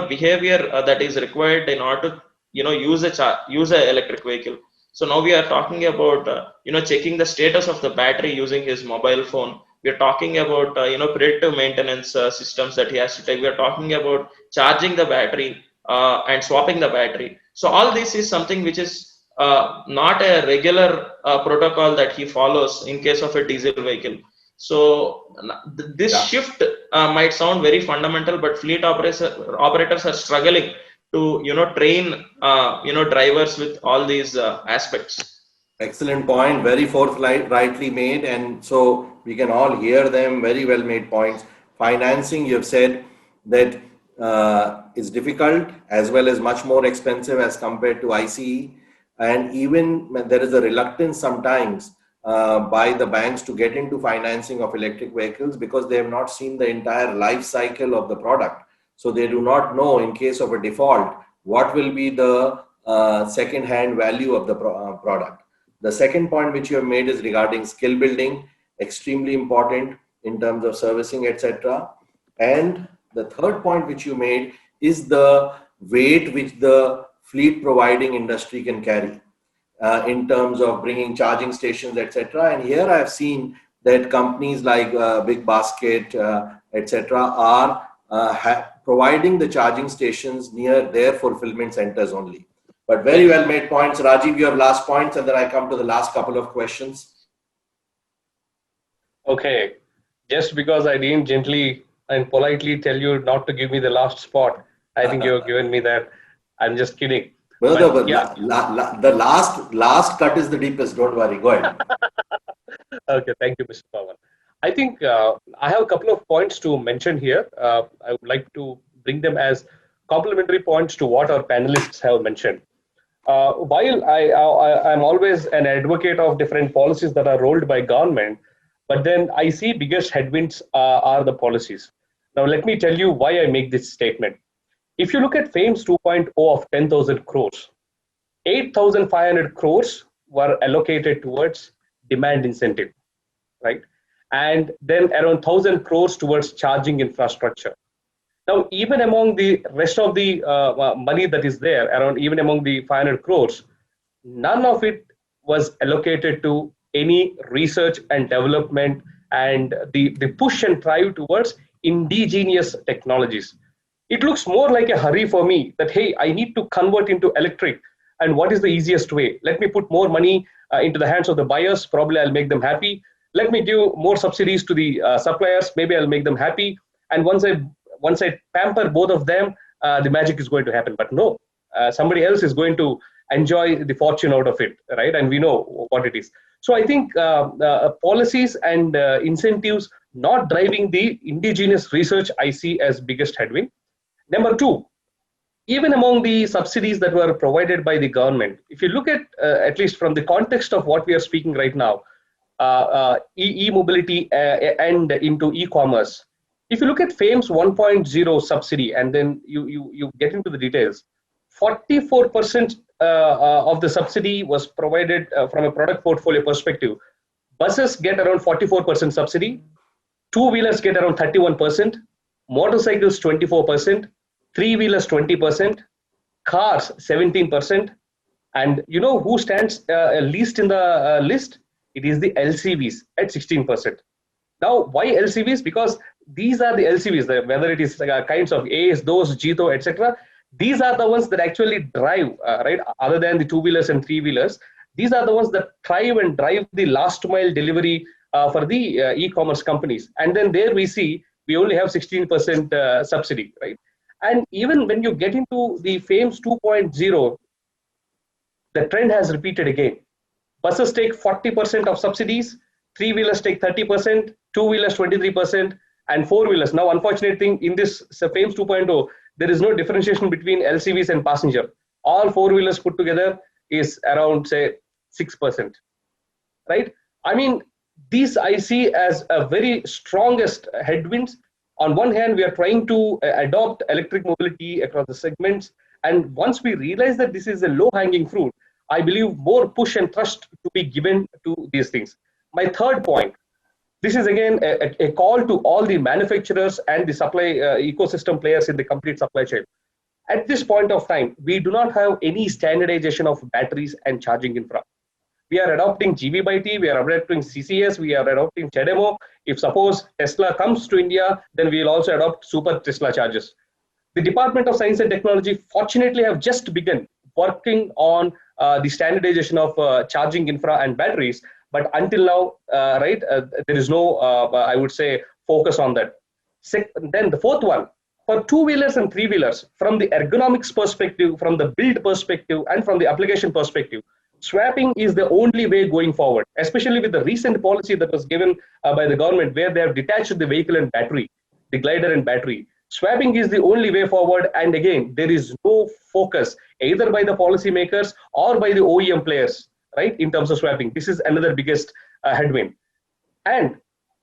H: behavior that is required in order to use a electric vehicle. So now we are talking about checking the status of the battery using his mobile phone. We are talking about predictive maintenance systems that he has to take. We are talking about charging the battery and swapping the battery. So all this is something which is not a regular protocol that he follows in case of a diesel vehicle. So this shift might sound very fundamental, but fleet operators are struggling to train drivers with all these aspects.
C: Excellent point, very forthrightly made, and so we can all hear them. Very well made points. Financing, you've said that is difficult as well as much more expensive as compared to ICE, and even there is a reluctance sometimes by the banks to get into financing of electric vehicles because they have not seen the entire life cycle of the product. So they do not know, in case of a default, what will be the second-hand value of the product. The second point which you have made is regarding skill building, extremely important in terms of servicing, etc. And the third point which you made is the weight which the fleet providing industry can carry in terms of bringing charging stations, etc. And here I have seen that companies like Big Basket, etc. are providing the charging stations near their fulfillment centers only. But very well made points. Rajeev, you have last points, and then I come to the last couple of questions.
G: Okay. Just because I didn't gently and politely tell you not to give me the last spot, I think you've given me that. I'm just kidding.
C: Well, but yeah. The last cut is the deepest. Don't worry. Go ahead.
G: Okay. Thank you, Mr. Pavan. I think I have a couple of points to mention here. I would like to bring them as complementary points to what our panelists have mentioned. While I'm always an advocate of different policies that are rolled by government, but then I see biggest headwinds are the policies. Now, let me tell you why I make this statement. If you look at FAMES 2.0 of 10,000 crores, 8,500 crores were allocated towards demand incentive, right? And then around 1,000 crores towards charging infrastructure. Now, even among the rest of the money that is there, around even among the 500 crores, none of it was allocated to any research and development and the push and drive towards indigenous technologies. It looks more like a hurry for me that, hey, I need to convert into electric. And what is the easiest way? Let me put more money into the hands of the buyers. Probably I'll make them happy. Let me give more subsidies to the suppliers. Maybe I'll make them happy. And once I pamper both of them, the magic is going to happen. But no, somebody else is going to enjoy the fortune out of it, right? And we know what it is. So I think policies and incentives not driving the indigenous research I see as biggest headwind. Number two, even among the subsidies that were provided by the government, if you look at least from the context of what we are speaking right now, e-mobility and into e-commerce, if you look at FAMES 1.0 subsidy and then you get into the details, 44% of the subsidy was provided from a product portfolio perspective. Buses get around 44% subsidy, two-wheelers get around 31%, motorcycles 24%, three-wheelers 20%, cars 17%, and you know who stands least in the list? It is the LCVs at 16%. Now, why LCVs? Because these are the LCVs, whether it is kinds of A's, those, Jito, etc. These are the ones that actually drive, right? Other than the two-wheelers and three-wheelers, these are the ones that thrive and drive the last mile delivery for the e-commerce companies. And then there we see we only have 16% subsidy, right? And even when you get into the FAMES 2.0, the trend has repeated again. Buses take 40% of subsidies, three-wheelers take 30%, two-wheelers 23%, and four-wheelers. Now, unfortunate thing in this FAMES 2.0, there is no differentiation between LCVs and passenger. All four-wheelers put together is around, say, 6%, right? I mean, these I see as a very strongest headwinds. On one hand, we are trying to adopt electric mobility across the segments. And once we realize that this is a low-hanging fruit, I believe more push and thrust to be given to these things. My third point, this is again a call to all the manufacturers and the supply ecosystem players in the complete supply chain. At this point of time, we do not have any standardization of batteries and charging infra. We are adopting GB by T, we are adopting CCS, we are adopting CHAdeMO. If suppose Tesla comes to India, then we will also adopt super Tesla chargers. The Department of Science and Technology fortunately have just begun working on the standardization of charging infra and batteries. But until now, right, there is no, I would say, focus on that. Then the fourth one, for two-wheelers and three-wheelers, from the ergonomics perspective, from the build perspective, and from the application perspective, swapping is the only way going forward, especially with the recent policy that was given by the government where they have detached the vehicle and battery, the glider and battery. Swapping is the only way forward. And again, there is no focus either by the policymakers or by the OEM players, right, in terms of swapping. This is another biggest headwind. And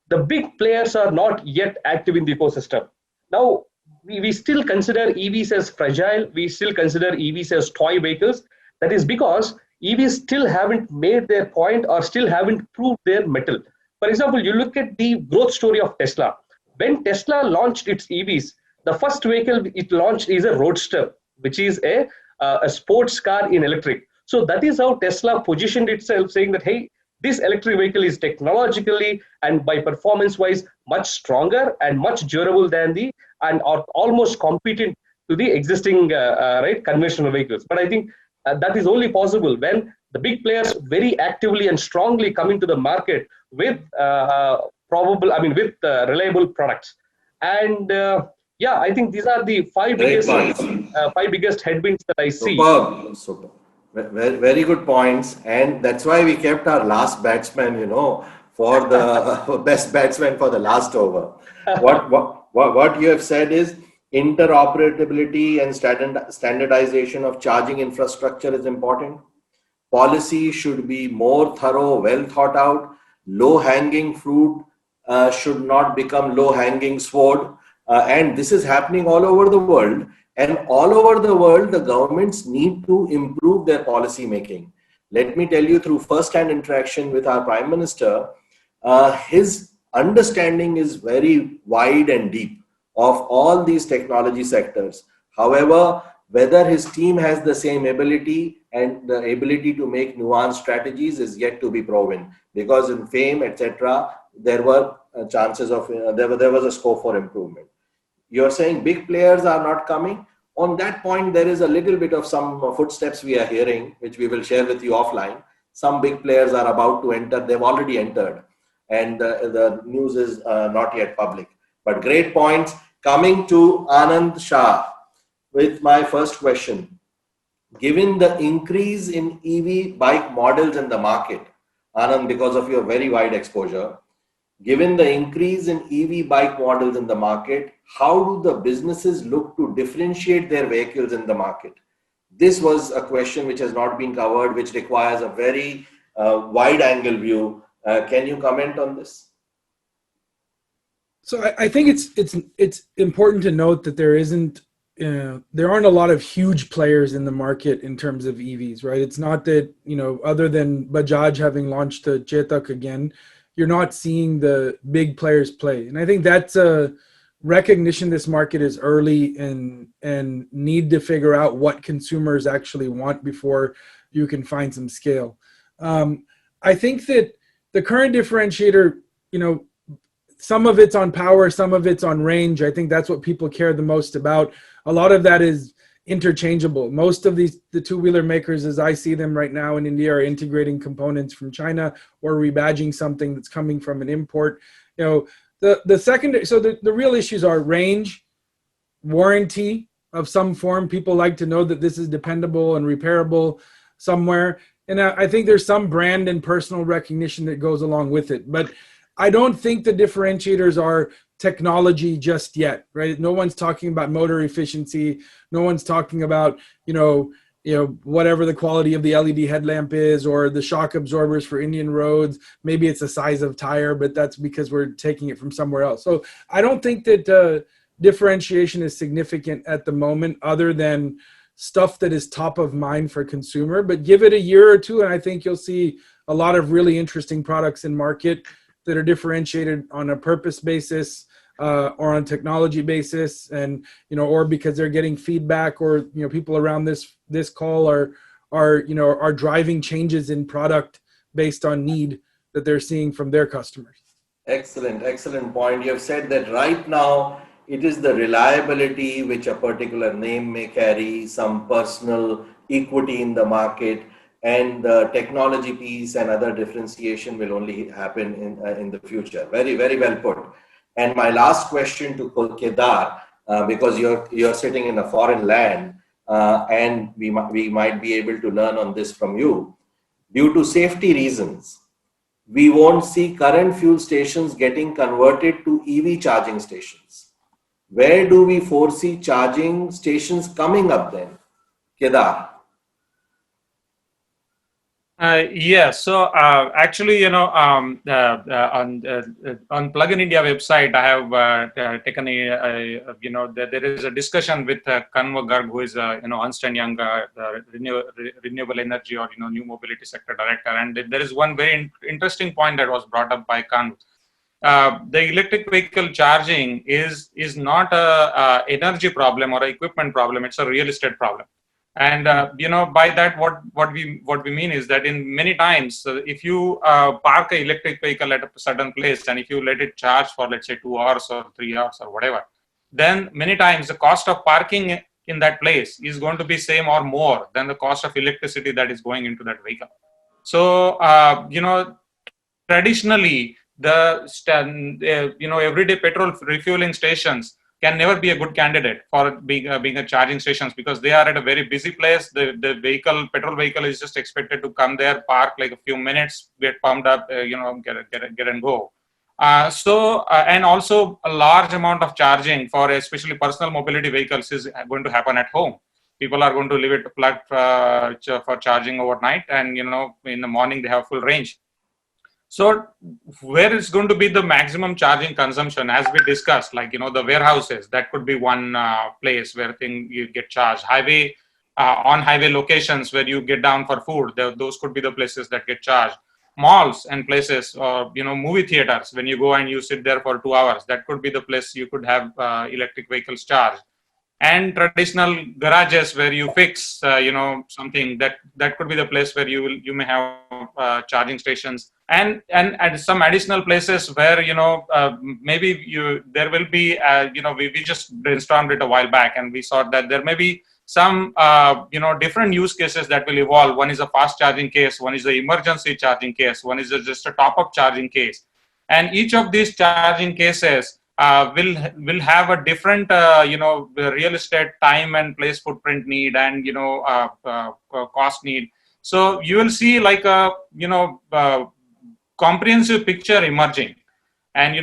G: the big players are not yet active in the ecosystem. Now, we still consider EVs as fragile. We still consider EVs as toy vehicles. That is because EVs still haven't made their point or still haven't proved their mettle. For example, you look at the growth story of Tesla. When Tesla launched its EVs, the first vehicle it launched is a Roadster, which is a sports car in electric. So that is how Tesla positioned itself, saying that, hey, this electric vehicle is technologically and by performance wise much stronger and much durable than the and are almost competent to the existing right conventional vehicles. But I think that is only possible when the big players very actively and strongly come into the market with reliable products. And yeah, I think these are the five biggest headwinds that I see.
C: Superb. Very, very good points. And that's why we kept our last batsman, for the best batsman for the last over. What you have said is interoperability and standardization of charging infrastructure is important. Policy should be more thorough, well thought out. Low-hanging fruit should not become low-hanging sword. And this is happening all over the world. And all over the world, the governments need to improve their policy making. Let me tell you, through first-hand interaction with our Prime Minister, his understanding is very wide and deep of all these technology sectors. However, whether his team has the same ability and the ability to make nuanced strategies is yet to be proven. Because in FAME, etc., there were chances of, there was a scope for improvement. You're saying big players are not coming. On that point, there is a little bit of some footsteps we are hearing, which we will share with you offline. Some big players are about to enter. They've already entered. And the news is not yet public. But great points. Coming to Anand, Shah, with my first question. Given the increase in EV bike models in the market, Anand, because of your very wide exposure, given the increase in EV bike models in the market, how do the businesses look to differentiate their vehicles in the market? This was a question which has not been covered, which requires a very wide angle view. Can you comment on this?
A: So I think it's important to note that there aren't a lot of huge players in the market in terms of EVs, right? It's not that, other than Bajaj having launched the Chetak again, you're not seeing the big players play. And I think that's a recognition this market is early and need to figure out what consumers actually want before you can find some scale. I think that the current differentiator, some of it's on power, some of it's on range. I think that's what people care the most about. A lot of that is interchangeable. Most of the two-wheeler makers, as I see them right now in India, are integrating components from China or rebadging something that's coming from an import. The secondary, so the real issues are range, warranty of some form. People like to know that this is dependable and repairable somewhere. And I think there's some brand and personal recognition that goes along with it. But I don't think the differentiators are technology just yet, right? No one's talking about motor efficiency. No one's talking about, whatever the quality of the LED headlamp is or the shock absorbers for Indian roads. Maybe it's the size of tire, but that's because we're taking it from somewhere else. So I don't think that differentiation is significant at the moment, other than stuff that is top of mind for consumer. But give it a year or two, and I think you'll see a lot of really interesting products in market that are differentiated on a purpose basis or on a technology basis, and or because they're getting feedback, or people around this call are driving changes in product based on need that they're seeing from their customers.
C: Excellent point. You have said that right now it is the reliability which a particular name may carry, some personal equity in the market, and the technology piece and other differentiation will only happen in the future. Very, very well put. And my last question to Kedar, because you're sitting in a foreign land, and we might be able to learn on this from you. Due to safety reasons, we won't see current fuel stations getting converted to EV charging stations. Where do we foresee charging stations coming up then? Kedar.
F: Yeah, so actually, on Plugin India website, I have taken there is a discussion with Kanwa Garg, who is Ernst and Young renewable energy or new mobility sector director, and there is one very interesting point that was brought up by Kanwa. The electric vehicle charging is not a energy problem or a equipment problem; it's a real estate problem. And by that, what we mean is that in many times, if you park an electric vehicle at a certain place and if you let it charge for, let's say, 2 hours or 3 hours or whatever, then many times the cost of parking in that place is going to be same or more than the cost of electricity that is going into that vehicle. So traditionally, everyday petrol refueling stations can never be a good candidate for being a charging stations, because they are at a very busy place. The petrol vehicle is just expected to come there, park like a few minutes, get pumped up, get and go. And also a large amount of charging for especially personal mobility vehicles is going to happen at home. People are going to leave it plugged for charging overnight, and in the morning they have full range. So where is going to be the maximum charging consumption, as we discussed, like, the warehouses, that could be one place where you get charged. On highway locations where you get down for food, those could be the places that get charged. Malls and places, or, movie theaters, when you go and you sit there for 2 hours, that could be the place you could have electric vehicles charged. And traditional garages where you fix, something, that could be the place where you may have charging stations, and some additional places where maybe there will be we just brainstormed it a while back, and we saw that there may be some different use cases that will evolve. One is a fast charging case, one is the emergency charging case, one is just a top-up charging case, and each of these charging cases will have a different real estate time and place footprint need, and cost need. So you will see like a comprehensive picture emerging, and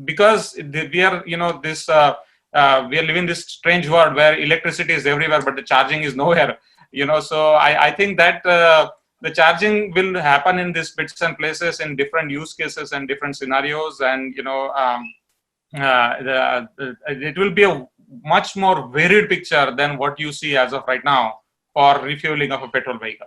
F: because we are we are living this strange world where electricity is everywhere but the charging is nowhere. So I think that the charging will happen in these bits and places in different use cases and different scenarios, and it will be a much more varied picture than what you see as of right now for refueling of a petrol vehicle.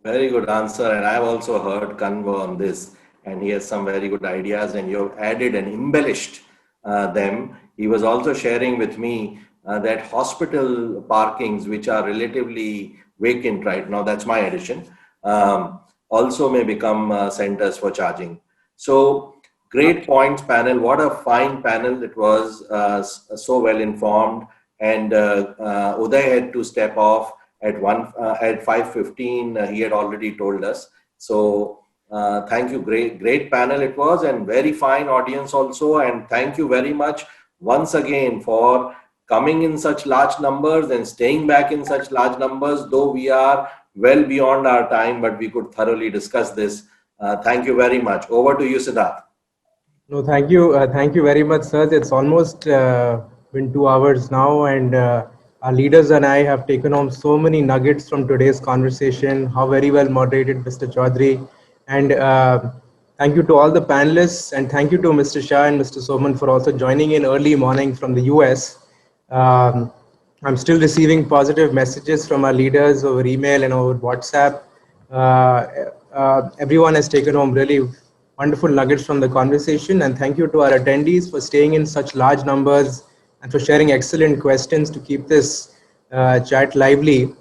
C: Very good answer, and I've also heard Kanwa on this, and he has some very good ideas, and you've added and embellished them. He was also sharing with me that hospital parkings, which are relatively vacant right now, that's my addition, also may become centers for charging. So great points, panel. What a fine panel it was, so well informed. And Uday had to step off at 5:15. He had already told us. So thank you. Great panel it was, and very fine audience also. And thank you very much once again for coming in such large numbers and staying back in such large numbers, though we are well beyond our time, but we could thoroughly discuss this. Thank you very much. Over to you, Siddharth.
B: No, thank you. Thank you very much, sir. It's almost been 2 hours now, and our leaders and I have taken home so many nuggets from today's conversation. How very well moderated, Mr. Choudary. And thank you to all the panelists, and thank you to Mr. Shah and Mr. Soman for also joining in early morning from the US. I'm still receiving positive messages from our leaders over email and over WhatsApp. Everyone has taken home really wonderful nuggets from the conversation, and thank you to our attendees for staying in such large numbers and for sharing excellent questions to keep this chat lively.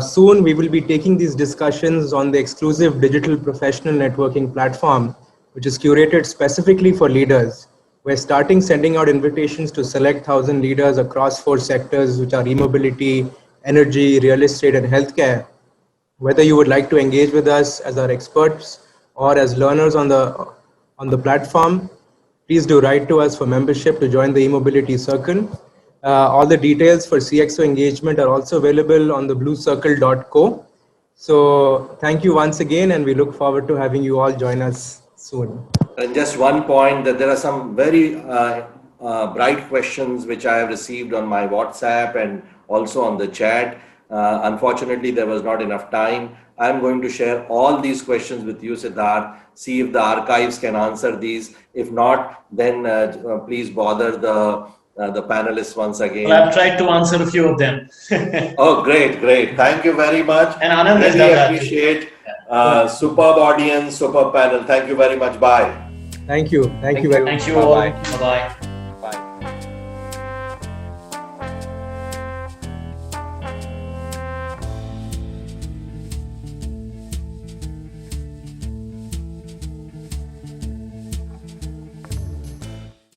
B: Soon we will be taking these discussions on the exclusive digital professional networking platform, which is curated specifically for leaders. We're sending out invitations to select 1,000 leaders across 4 sectors, which are e-mobility, energy, real estate, and healthcare. Whether you would like to engage with us as our experts or as learners on the platform, please do write to us for membership to join the e-mobility circle. All the details for CXO engagement are also available on the bluecircle.co. So thank you once again, and we look forward to having you all join us soon.
C: And just one point, that there are some very bright questions which I have received on my WhatsApp and also on the chat. Unfortunately, there was not enough time. I'm going to share all these questions with you, Siddharth. See if the archives can answer these. If not, then please bother the panelists once again.
D: Well, I've tried to answer a few of them.
C: Oh, great, great. Thank you very much.
D: And Anand has
C: really
D: done that.
C: Appreciate superb audience, superb panel. Thank you very much. Bye.
B: Thank you. Thank you very much.
D: Thank you all. Bye-bye.